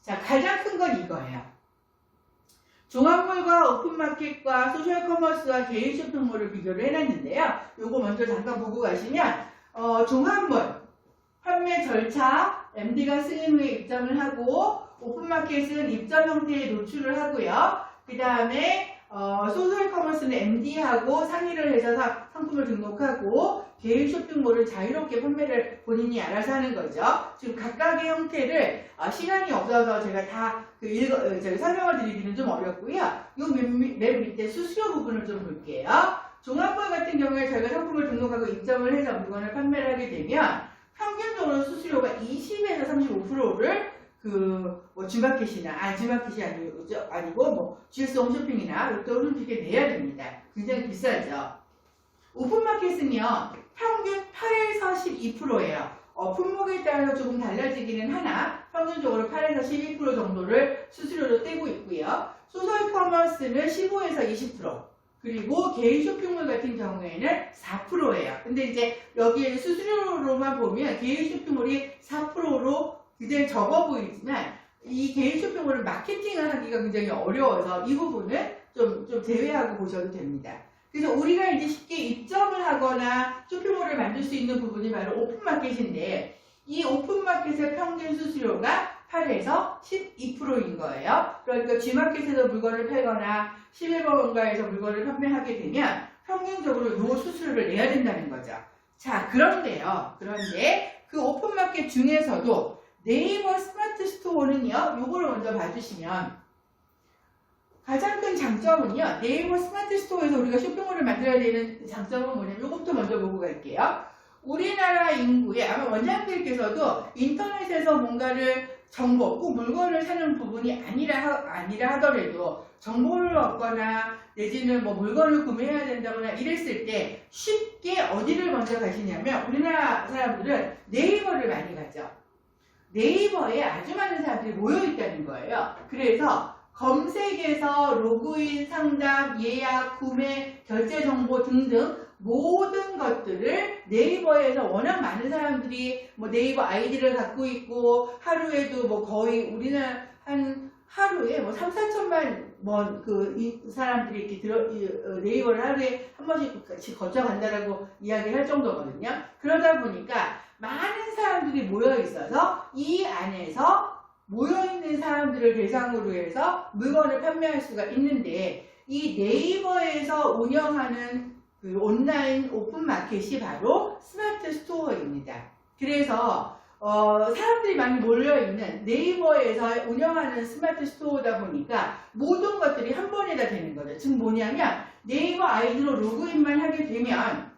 자, 가장 큰 건 이거예요. 종합몰과 오픈마켓과 소셜커머스와 개인 쇼핑몰을 비교를 해놨는데요. 요거 먼저 잠깐 보고 가시면 종합몰 판매 절차 MD가 승인 후에 입점을 하고 오픈마켓은 입점 형태에 노출을 하고요. 그 다음에 소셜커머스는 MD하고 상의를 해서 상품을 등록하고 개인 쇼핑몰은 자유롭게 판매를 본인이 알아서 하는 거죠. 지금 각각의 형태를 시간이 없어서 제가 다 제가 설명을 드리기는 좀 어렵고요. 요 맨 밑에 수수료 부분을 좀 볼게요. 종합몰 같은 경우에 저희가 상품을 등록하고 입점을 해서 물건을 판매를 하게 되면 평균적으로 수수료가 20에서 35%를 G마켓이 아니고 뭐 GS 홈쇼핑이나 롯데 홈쇼핑에 내야 됩니다. 굉장히 비싸죠. 오픈마켓은요 평균 8에서 12%예요. 품목에 따라서 조금 달라지기는 하나 평균적으로 8에서 12% 정도를 수수료로 떼고 있고요. 소셜커머스는 15에서 20%, 그리고 개인 쇼핑몰 같은 경우에는 4%예요. 근데 이제 여기에 수수료로만 보면 개인 쇼핑몰이 4%로 굉장히 적어 보이지만 이 개인 쇼핑몰은 마케팅을 하기가 굉장히 어려워서 이 부분은 좀 제외하고 보셔도 됩니다. 그래서 우리가 이제 쉽게 입점을 하거나 쇼핑몰을 만들 수 있는 부분이 바로 오픈마켓인데 이 오픈마켓의 평균 수수료가 8에서 12%인 거예요. 그러니까 G마켓에서 물건을 팔거나 11번가에서 물건을 판매하게 되면 평균적으로 이 수수료를 내야 된다는 거죠. 자, 그런데 그 오픈마켓 중에서도 네이버 스마트 스토어는요, 요거를 먼저 봐주시면 가장 큰 장점은요, 네이버 스마트 스토어에서 우리가 쇼핑몰을 만들어야 되는 장점은 뭐냐면 요것부터 먼저 보고 갈게요. 우리나라 인구의 아마 원장님들께서도 인터넷에서 뭔가를 정보, 꼭 물건을 사는 부분이 아니라 하더라도 정보를 얻거나 내지는 뭐 물건을 구매해야 된다거나 이랬을 때 쉽게 어디를 먼저 가시냐면 우리나라 사람들은 네이버를 많이 가죠. 네이버에 아주 많은 사람들이 모여 있다는 거예요. 그래서 검색에서 로그인, 상담, 예약, 구매, 결제 정보 등등 모든 것들을 네이버에서 워낙 많은 사람들이 뭐 네이버 아이디를 갖고 있고 하루에도 뭐 거의 우리는 한 하루에 뭐 3,4천만 이 사람들이 이렇게 네이버를 하루에 한 번씩 같이 거쳐간다라고 이야기를 할 정도거든요. 그러다 보니까 많은 사람들이 모여 있어서 이 안에서 모여있는 사람들을 대상으로 해서 물건을 판매할 수가 있는데 이 네이버에서 운영하는 그 온라인 오픈마켓이 바로 스마트 스토어입니다. 그래서 사람들이 많이 몰려있는 네이버에서 운영하는 스마트 스토어다 보니까 모든 것들이 한 번에 다 되는 거죠. 즉 뭐냐면 네이버 아이디로 로그인만 하게 되면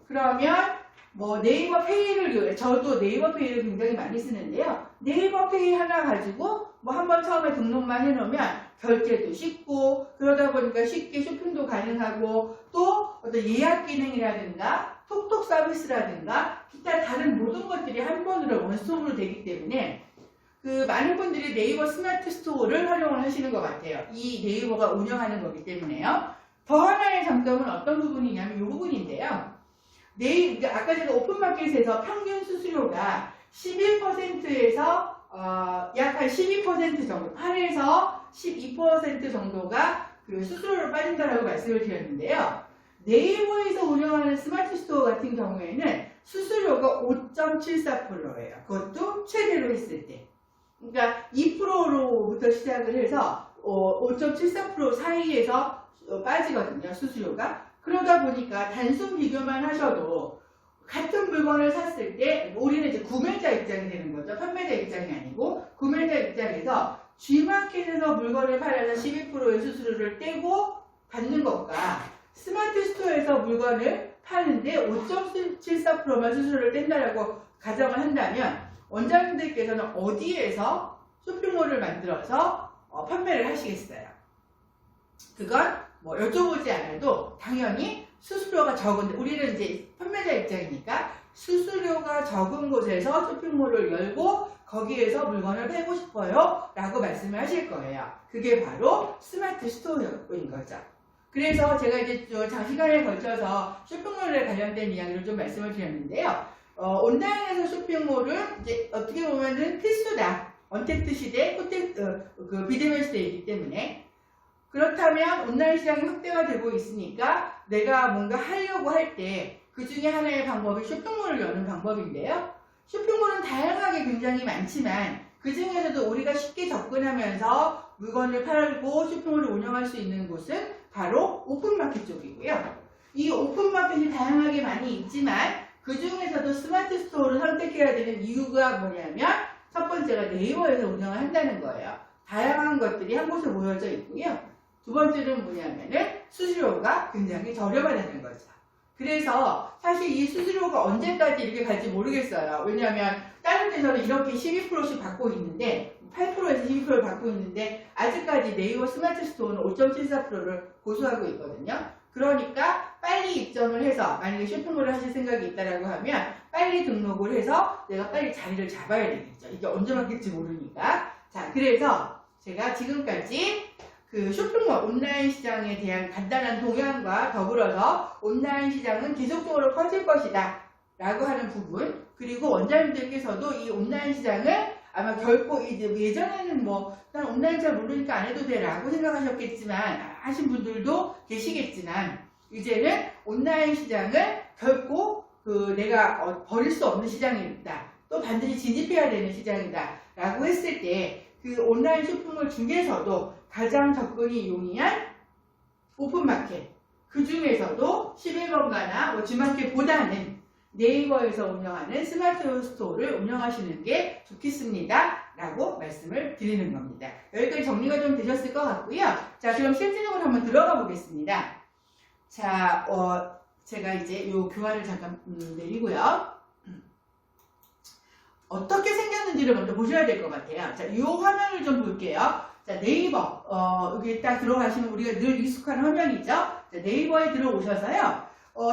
그러면 뭐 네이버 페이를 이용해, 저도 네이버 페이를 굉장히 많이 쓰는데요. 네이버 페이 하나 가지고 뭐 한번 처음에 등록만 해놓으면 결제도 쉽고 그러다 보니까 쉽게 쇼핑도 가능하고 또 어떤 예약 기능이라든가 톡톡 서비스라든가 기타 다른 모든 것들이 한 번으로 원스톱으로 되기 때문에 그 많은 분들이 네이버 스마트 스토어를 활용을 하시는 것 같아요. 이 네이버가 운영하는 거기 때문에요. 더 하나의 장점은 어떤 부분이냐면 이 부분인데요. 아까 제가 오픈마켓에서 평균 수수료가 11%에서 약 한 12% 정도, 8에서 12% 정도가 그 수수료로 빠진다라고 말씀을 드렸는데요. 네이버에서 운영하는 스마트 스토어 같은 경우에는 수수료가 5.74%예요. 그것도 최대로 했을 때. 그러니까 2%로부터 시작을 해서 5.74% 사이에서 빠지거든요, 수수료가. 그러다 보니까 단순 비교만 하셔도 같은 물건을 샀을 때 우리는 이제 구매자 입장이 되는 거죠. 판매자 입장이 아니고 구매자 입장에서 G마켓에서 물건을 팔아서 12%의 수수료를 떼고 받는 것과 스마트 스토어에서 물건을 파는데 5.74%만 수수료를 뗀다라고 가정을 한다면 원장님들께서는 어디에서 쇼핑몰을 만들어서 판매를 하시겠어요? 그건 뭐 여쭤보지 않아도 당연히 수수료가 적은데, 우리는 이제 판매자 입장이니까 수수료가 적은 곳에서 쇼핑몰을 열고 거기에서 물건을 팔고 싶어요 라고 말씀을 하실 거예요. 그게 바로 스마트 스토어인 거죠. 그래서 제가 이제 장시간에 걸쳐서 쇼핑몰에 관련된 이야기를 좀 말씀을 드렸는데요. 온라인에서 쇼핑몰은 이제 어떻게 보면은 필수다. 언택트 시대, 비대면 시대이기 때문에. 그렇다면 온라인 시장이 확대가 되고 있으니까 내가 뭔가 하려고 할 때 그 중에 하나의 방법이 쇼핑몰을 여는 방법인데요. 쇼핑몰은 다양하게 굉장히 많지만 그 중에서도 우리가 쉽게 접근하면서 물건을 팔고 쇼핑몰을 운영할 수 있는 곳은 바로 오픈마켓 쪽이고요. 이 오픈마켓이 다양하게 많이 있지만 그 중에서도 스마트 스토어를 선택해야 되는 이유가 뭐냐면 첫 번째가 네이버에서 운영을 한다는 거예요. 다양한 것들이 한 곳에 모여져 있고요. 두 번째는 뭐냐면은 수수료가 굉장히 저렴하다는 거죠. 그래서 사실 이 수수료가 언제까지 이렇게 갈지 모르겠어요. 왜냐하면 다른 데서는 이렇게 12%씩 받고 있는데 8%에서 12%를 받고 있는데 아직까지 네이버 스마트 스토어는 5.74%를 고수하고 있거든요. 그러니까 빨리 입점을 해서 만약에 쇼핑몰을 하실 생각이 있다라고 하면 빨리 등록을 해서 내가 빨리 자리를 잡아야 되겠죠. 이게 언제 바뀔지 모르니까. 자, 그래서 제가 지금까지 그 쇼핑몰 온라인 시장에 대한 간단한 동향과 더불어서 온라인 시장은 계속적으로 커질 것이다 라고 하는 부분, 그리고 원장님들께서도 이 온라인 시장을 아마 결코 이제 예전에는 난 온라인 잘 모르니까 안 해도 돼 라고 생각하셨겠지만 하신 분들도 계시겠지만 이제는 온라인 시장을 결코 내가 버릴 수 없는 시장이다, 또 반드시 진입해야 되는 시장이다 라고 했을 때 그 온라인 쇼핑몰 중에서도 가장 접근이 용이한 오픈마켓, 그 중에서도 11번가나 G마켓보다는 네이버에서 운영하는 스마트 스토어를 운영하시는 게 좋겠습니다 라고 말씀을 드리는 겁니다. 여기까지 정리가 좀 되셨을 것 같고요. 자, 그럼 실질적으로 한번 들어가 보겠습니다. 자, 제가 이제 요 교환을 잠깐 내리고요. 어떻게 생겼는지를 먼저 보셔야 될 것 같아요. 자, 요 화면을 좀 볼게요. 자, 네이버, 여기 딱 들어가시면 우리가 늘 익숙한 화면이죠. 자, 네이버에 들어오셔서요.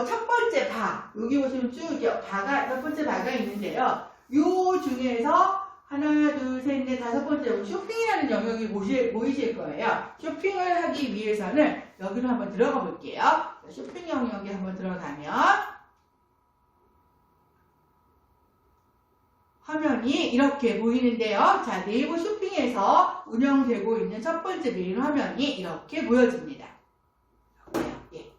첫 번째 바, 여기 보시면 쭉 첫 번째 바가 있는데요. 요 중에서 하나, 둘, 셋, 넷, 다섯 번째 쇼핑이라는 영역이 보이실 거예요. 쇼핑을 하기 위해서는 여기로 한번 들어가 볼게요. 자, 쇼핑 영역에 한번 들어가면 화면이 이렇게 보이는데요. 자, 네이버 쇼핑에서 운영되고 있는 첫 번째 메인 화면이 이렇게 보여집니다. 예.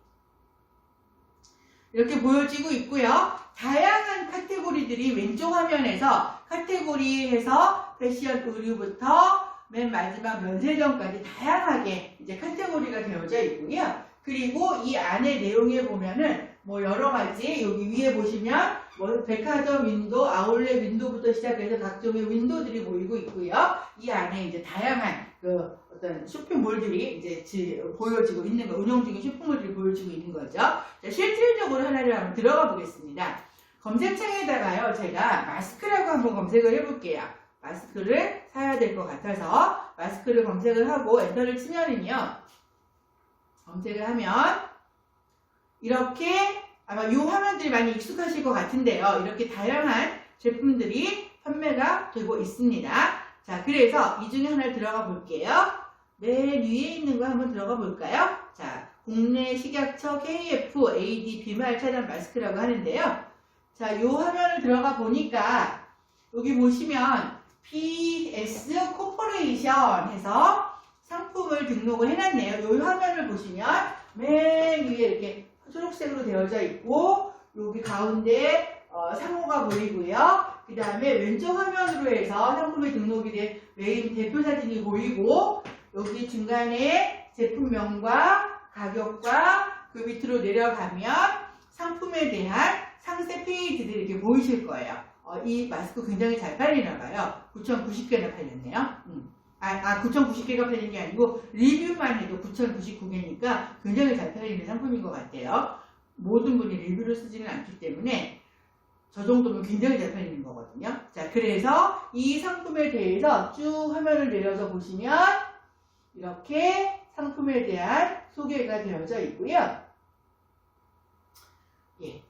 이렇게 보여지고 있고요. 다양한 카테고리들이 왼쪽 화면에서 카테고리에서 패션, 의류부터 맨 마지막 면세점까지 다양하게 이제 카테고리가 되어져 있고요. 그리고 이 안에 내용에 보면은 여러 가지 여기 위에 보시면 백화점 윈도, 아울렛 윈도부터 시작해서 각종의 윈도들이 보이고 있고요. 이 안에 이제 다양한 어떤 쇼핑몰들이 이제 보여지고 있는 거, 운영 중인 쇼핑몰들이 보여지고 있는 거죠. 자, 실질적으로 하나를 한번 들어가 보겠습니다. 검색창에다가요, 제가 마스크라고 한번 검색을 해볼게요. 마스크를 사야 될 것 같아서 마스크를 검색을 하고 엔터를 치면은요, 검색을 하면 이렇게 아마 이 화면들이 많이 익숙하실 것 같은데요. 이렇게 다양한 제품들이 판매가 되고 있습니다. 자, 그래서 이 중에 하나를 들어가 볼게요. 맨 위에 있는 거 한번 들어가 볼까요? 자, 국내 식약처 KF AD 비말 차단 마스크라고 하는데요. 자, 이 화면을 들어가 보니까 여기 보시면 PS 코퍼레이션 해서 상품을 등록을 해놨네요. 이 화면을 보시면 맨 위에 이렇게 초록색으로 되어져 있고 여기 가운데 상호가 보이고요. 그 다음에 왼쪽 화면으로 해서 상품에 등록이 된 메인 대표 사진이 보이고 여기 중간에 제품명과 가격과 그 밑으로 내려가면 상품에 대한 상세 페이지들이 이렇게 보이실 거예요. 이 마스크 굉장히 잘 팔리나봐요. 9,090개나 팔렸네요. 9,090개가 팔린 게 아니고 리뷰만 해도 9,099개니까 굉장히 잘 팔리는 상품인 것 같아요. 모든 분이 리뷰를 쓰지는 않기 때문에 저 정도면 굉장히 잘 팔리는 거거든요. 자, 그래서 이 상품에 대해서 쭉 화면을 내려서 보시면 이렇게 상품에 대한 소개가 되어져 있고요.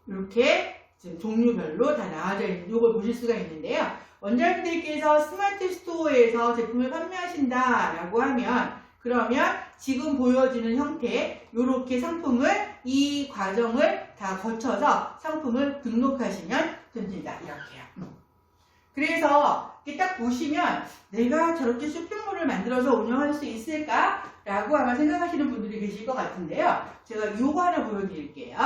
이렇게 종류별로 다 나와져 있는 이걸 보실 수가 있는데요. 원장님들께서 스마트 스토어에서 제품을 판매하신다라고 하면 그러면 지금 보여지는 형태 이렇게 상품을 이 과정을 다 거쳐서 상품을 등록하시면 됩니다. 이렇게요. 그래서 이렇게 딱 보시면 내가 저렇게 쇼핑몰을 만들어서 운영할 수 있을까? 라고 아마 생각하시는 분들이 계실 것 같은데요. 제가 요거 하나 보여드릴게요.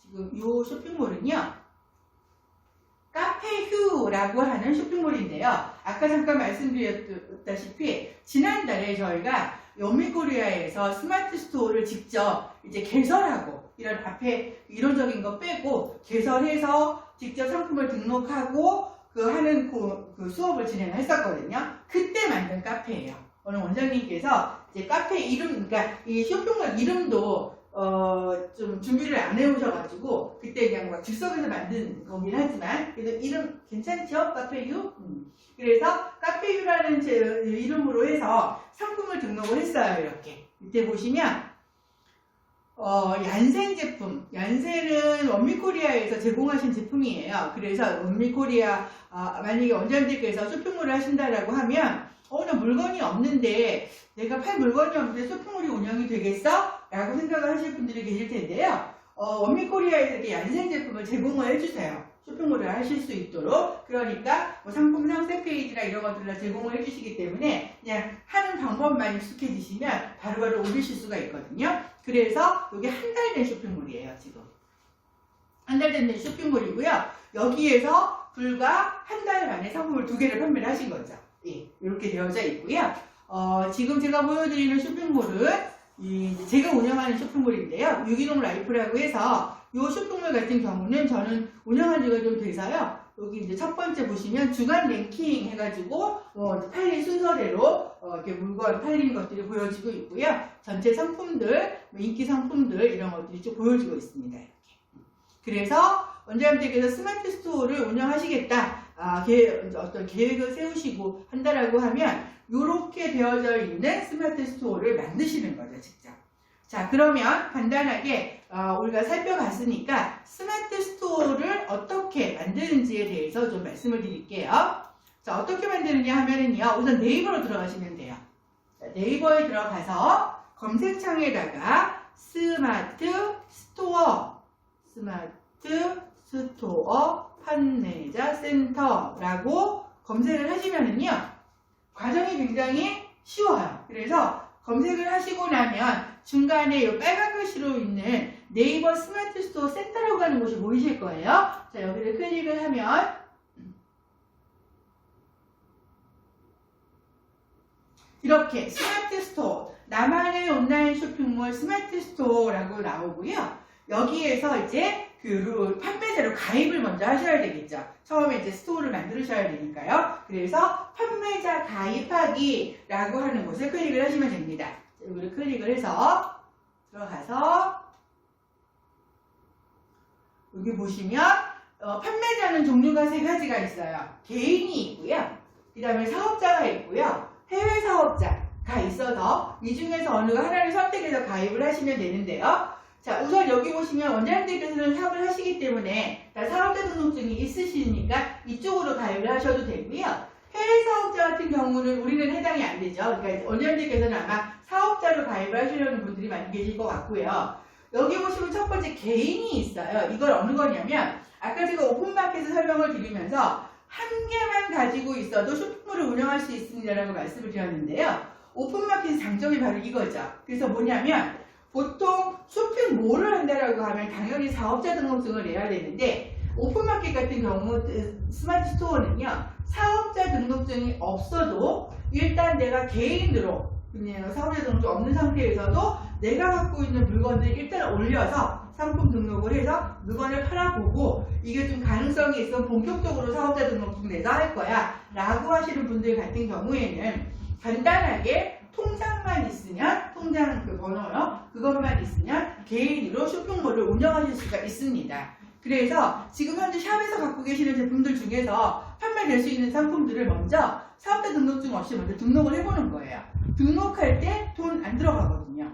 지금 요 쇼핑몰은요. 카페휴라고 하는 쇼핑몰인데요. 아까 잠깐 말씀드렸다시피 지난달에 저희가 원미코리아에서 스마트 스토어를 직접 이제 개설하고 이런 앞에 이론적인 거 빼고 개설해서 직접 상품을 등록하고 하는 그 수업을 진행했었거든요. 그때 만든 카페예요. 어느 원장님께서 이제 카페 이름, 그러니까 이 쇼핑몰 이름도 좀 준비를 안 해오셔가지고 그때 그냥 막 즉석에서 만든 거긴 하지만 그래도 이름 괜찮죠? 카페유? 그래서 카페유라는 제 이름으로 해서 상품을 등록을 했어요. 이렇게 이때 보시면 얀센 제품, 얀센은 원미코리아에서 제공하신 제품이에요. 그래서 원미코리아 만약에 원장님들께서 쇼핑몰을 하신다라고 하면 나 물건이 없는데 내가 팔 물건이 없는데 쇼핑몰이 운영이 되겠어? 라고 생각을 하실 분들이 계실 텐데요. 원미코리아에서 이렇게 얀센 제품을 제공을 해주세요. 쇼핑몰을 하실 수 있도록. 그러니까 뭐 상품 상세 페이지나 이런 것들을 다 제공을 해주시기 때문에 그냥 하는 방법만 익숙해지시면 바로바로 올리실 수가 있거든요. 그래서 이게 한 달 된 쇼핑몰이에요. 지금 한 달 된 쇼핑몰이고요. 여기에서 불과 한 달 만에 상품을 2개를 판매를 하신 거죠. 예, 이렇게 되어져 있고요. 지금 제가 보여드리는 쇼핑몰은 제가 운영하는 쇼핑몰인데요. 유기농 라이프라고 해서 이 쇼핑몰 같은 경우는 저는 운영한 지가 좀 돼서요. 여기 이제 첫 번째 보시면 주간 랭킹 해가지고 팔린 순서대로 이렇게 물건 팔리는 것들이 보여지고 있고요. 전체 상품들, 인기 상품들 이런 것들이 쭉 보여지고 있습니다. 이렇게. 그래서 원장님들께서 스마트 스토어를 운영하시겠다, 어떤 계획을 세우시고 한다라고 하면 이렇게 되어져 있는 스마트 스토어를 만드시는 거죠, 직접. 자, 그러면 간단하게 우리가 살펴봤으니까 스마트 스토어를 어떻게 만드는지에 대해서 좀 말씀을 드릴게요. 자, 어떻게 만드느냐 하면은요, 우선 네이버로 들어가시면 돼요. 자, 네이버에 들어가서 검색창에다가 스마트 스토어 판매자 센터라고 검색을 하시면은요, 과정이 굉장히 쉬워요. 그래서 검색을 하시고 나면 중간에 이 빨간 글씨로 있는 네이버 스마트 스토어 센터라고 하는 곳이 보이실 거예요. 자, 여기를 클릭을 하면 이렇게 스마트 스토어, 나만의 온라인 쇼핑몰 스마트 스토어라고 나오고요. 여기에서 이제 판매자로 가입을 먼저 하셔야 되겠죠. 처음에 이제 스토어를 만드셔야 되니까요. 그래서 판매자 가입하기라고 하는 곳을 클릭을 하시면 됩니다. 여기를 클릭을 해서 들어가서 여기 보시면 판매자는 종류가 3가지가 있어요. 개인이 있고요. 그 다음에 사업자가 있고요. 해외 사업자가 있어서 이 중에서 어느 하나를 선택해서 가입을 하시면 되는데요. 자, 우선 여기 보시면 원장님들께서는 사업을 하시기 때문에 다 사업자 등록증이 있으시니까 이쪽으로 가입을 하셔도 되고요. 해외 사업자 같은 경우는 우리는 해당이 안 되죠. 그러니까 원장님들께서는 아마 사업자로 가입을 하시려는 분들이 많이 계실 것 같고요. 여기 보시면 첫 번째 개인이 있어요. 이걸 어느 거냐면 아까 제가 오픈마켓을 설명을 드리면서 한 개만 가지고 있어도 쇼핑몰을 운영할 수 있습니다라고 말씀을 드렸는데요. 오픈마켓의 장점이 바로 이거죠. 그래서 뭐냐면 보통 쇼핑몰을 한다라고 하면 당연히 사업자 등록증을 내야 되는데 오픈마켓 같은 경우 스마트 스토어는요, 사업자 등록증이 없어도 일단 내가 개인으로 그냥 사업자 등록증 없는 상태에서도 내가 갖고 있는 물건들을 일단 올려서 상품 등록을 해서 물건을 팔아보고 이게 좀 가능성이 있어 본격적으로 사업자 등록증 내가 할 거야 라고 하시는 분들 같은 경우에는 간단하게 통장만 있으면, 통장 그 번호요, 그것만 있으면 개인으로 쇼핑몰을 운영하실 수가 있습니다. 그래서 지금 현재 샵에서 갖고 계시는 제품들 중에서 판매될 수 있는 상품들을 먼저 사업자 등록증 없이 먼저 등록을 해보는 거예요. 등록할 때 돈 안 들어가거든요.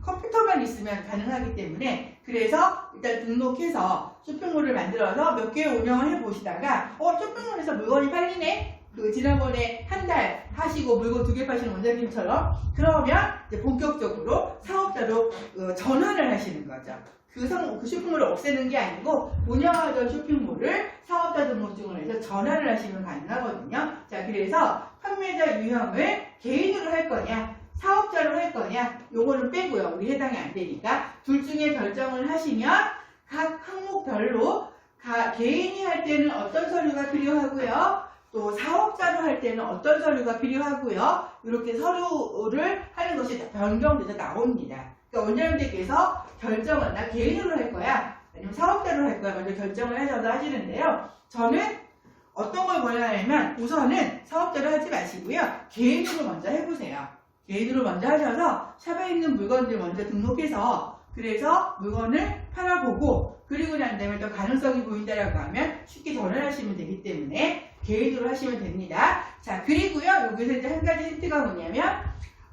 컴퓨터 서울만 있으면 가능하기 때문에 그래서 일단 등록해서 쇼핑몰을 만들어서 몇 개월 운영을 해보시다가 쇼핑몰에서 물건이 팔리네? 지난번에 한 달 하시고 물건 2개 파시는 원장님처럼 그러면 이제 본격적으로 사업자로 전환을 하시는 거죠. 그 쇼핑몰을 없애는 게 아니고 운영하던 쇼핑몰을 사업자 등록증을 해서 전환을 하시면 가능하거든요. 자, 그래서 판매자 유형을 개인으로 할 거냐 사업자로 할 거냐 요거는 빼고요. 우리 해당이 안 되니까 둘 중에 결정을 하시면 각 항목별로 개인이 할 때는 어떤 서류가 필요하고요. 또 사업자로 할 때는 어떤 서류가 필요하고요. 이렇게 서류를 하는 것이 다 변경돼서 나옵니다. 그러니까 원장님들께서 결정을 나 개인으로 할 거야 아니면 사업자로 할 거야 먼저 결정을 하셔서 하시는데요. 저는 어떤 걸 권하냐면 우선은 사업자로 하지 마시고요. 개인으로 먼저 해보세요. 개인으로 먼저 하셔서 샵에 있는 물건들 먼저 등록해서 그래서 물건을 팔아보고 그리고 난 다음에 또 가능성이 보인다라고 하면 쉽게 전환하시면 되기 때문에 개인으로 하시면 됩니다. 자, 그리고요. 여기서 이제 한 가지 힌트가 뭐냐면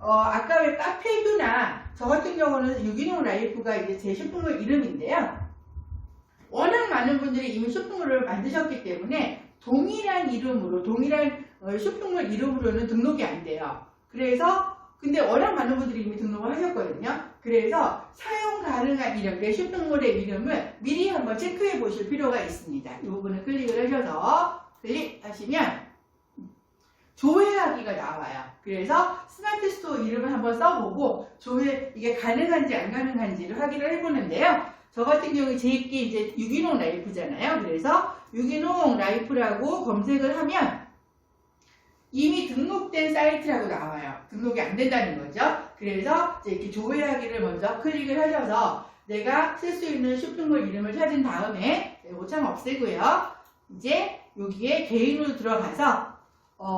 아까 왜 카페유나 저 같은 경우는 유기농 라이프가 이제 제 쇼핑몰 이름인데요. 워낙 많은 분들이 이미 쇼핑몰을 만드셨기 때문에 동일한 이름으로 동일한 쇼핑몰 이름으로는 등록이 안 돼요. 그래서 근데 워낙 많은 분들이 이미 등록을 하셨거든요. 그래서 사용 가능한 이름, 내 쇼핑몰의 이름을 미리 한번 체크해 보실 필요가 있습니다. 이 부분을 클릭을 하셔서 클릭하시면 조회하기가 나와요. 그래서 스마트 스토어 이름을 한번 써보고 이게 가능한지 안 가능한지를 확인을 해보는데요. 저 같은 경우에 제 게 이제 유기농 라이프잖아요. 그래서 유기농 라이프라고 검색을 하면 이미 등록된 사이트라고 나와요. 등록이 안 된다는 거죠. 그래서 이제 이렇게 조회하기를 먼저 클릭을 하셔서 내가 쓸 수 있는 쇼핑몰 이름을 찾은 다음에 오참 없애고요. 이제 여기에 개인으로 들어가서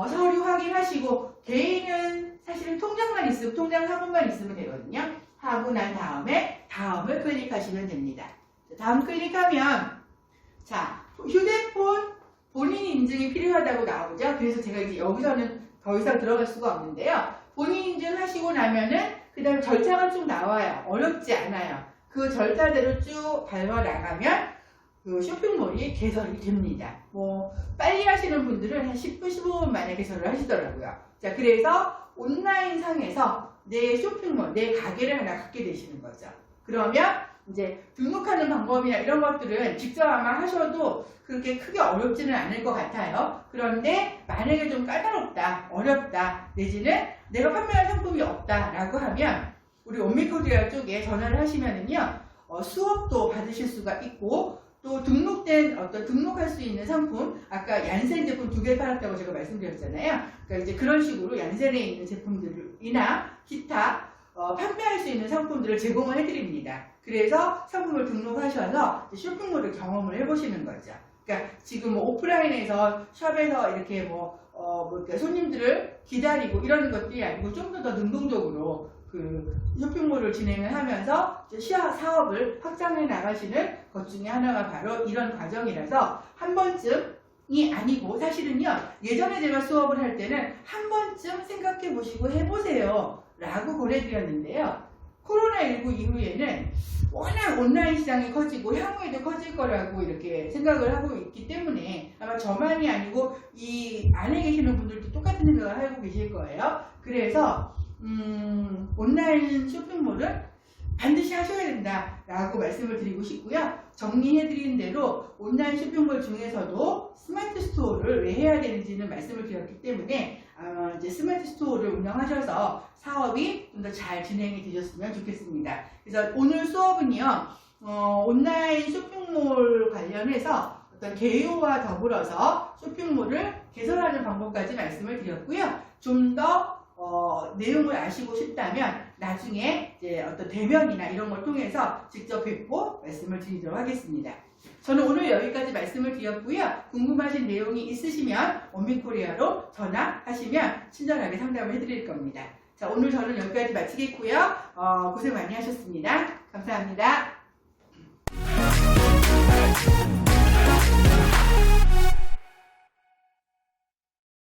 서류 확인하시고 개인은 사실은 통장만 있으면 통장 화면만 있으면 되거든요. 하고 난 다음에 다음을 클릭하시면 됩니다. 다음 클릭하면 자 휴대폰 본인 인증이 필요하다고 나오죠. 그래서 제가 이제 여기서는 더 이상 들어갈 수가 없는데요. 본인 인증하시고 나면은 그 다음 절차가 쭉 나와요. 어렵지 않아요. 그 절차대로 쭉 밟아 나가면 그 쇼핑몰이 개설이 됩니다. 뭐 빨리 하시는 분들은 한 10분, 15분 만에 개설을 하시더라고요. 자, 그래서 온라인 상에서 내 쇼핑몰, 내 가게를 하나 갖게 되시는 거죠. 그러면 이제 등록하는 방법이나 이런 것들은 직접 아마 하셔도 그렇게 크게 어렵지는 않을 것 같아요. 그런데 만약에 좀 까다롭다, 어렵다, 내지는 내가 판매할 상품이 없다라고 하면 우리 원미코리아 쪽에 전화를 하시면은요, 수업도 받으실 수가 있고 또 등록할 수 있는 상품, 아까 얀센 제품 2개 팔았다고 제가 말씀드렸잖아요. 그러니까 이제 그런 식으로 얀센에 있는 제품들이나 기타 판매할 수 있는 상품들을 제공을 해드립니다. 그래서 상품을 등록하셔서 쇼핑몰을 경험을 해보시는 거죠. 그러니까 지금 뭐 오프라인에서 샵에서 이렇게 이렇게 손님들을 기다리고 이러는 것들이 아니고 좀 더 능동적으로 그 쇼핑몰을 진행을 하면서 사업을 확장해 나가시는 것 중에 하나가 바로 이런 과정이라서 한 번쯤이 아니고 사실은요 예전에 제가 수업을 할 때는 한 번쯤 생각해 보시고 해보세요 라고 권해드렸는데요. 코로나19 이후에는 워낙 온라인 시장이 커지고 향후에도 커질 거라고 이렇게 생각을 하고 있기 때문에 아마 저만이 아니고 이 안에 계시는 분들도 똑같은 생각을 하고 계실 거예요. 그래서 온라인 쇼핑몰은 반드시 하셔야 된다라고 말씀을 드리고 싶고요. 정리해드린 대로 온라인 쇼핑몰 중에서도 스마트 스토어를 왜 해야 되는지는 말씀을 드렸기 때문에 이제 스마트 스토어를 운영하셔서 사업이 좀 더 잘 진행이 되셨으면 좋겠습니다. 그래서 오늘 수업은요, 온라인 쇼핑몰 관련해서 어떤 개요와 더불어서 쇼핑몰을 개설하는 방법까지 말씀을 드렸고요. 좀 더 내용을 아시고 싶다면 나중에 이제 어떤 대면이나 이런 걸 통해서 직접 뵙고 말씀을 드리도록 하겠습니다. 저는 오늘 여기까지 말씀을 드렸고요. 궁금하신 내용이 있으시면 원민코리아로 전화하시면 친절하게 상담을 해드릴 겁니다. 자, 오늘 저는 여기까지 마치겠고요. 고생 많이 하셨습니다. 감사합니다.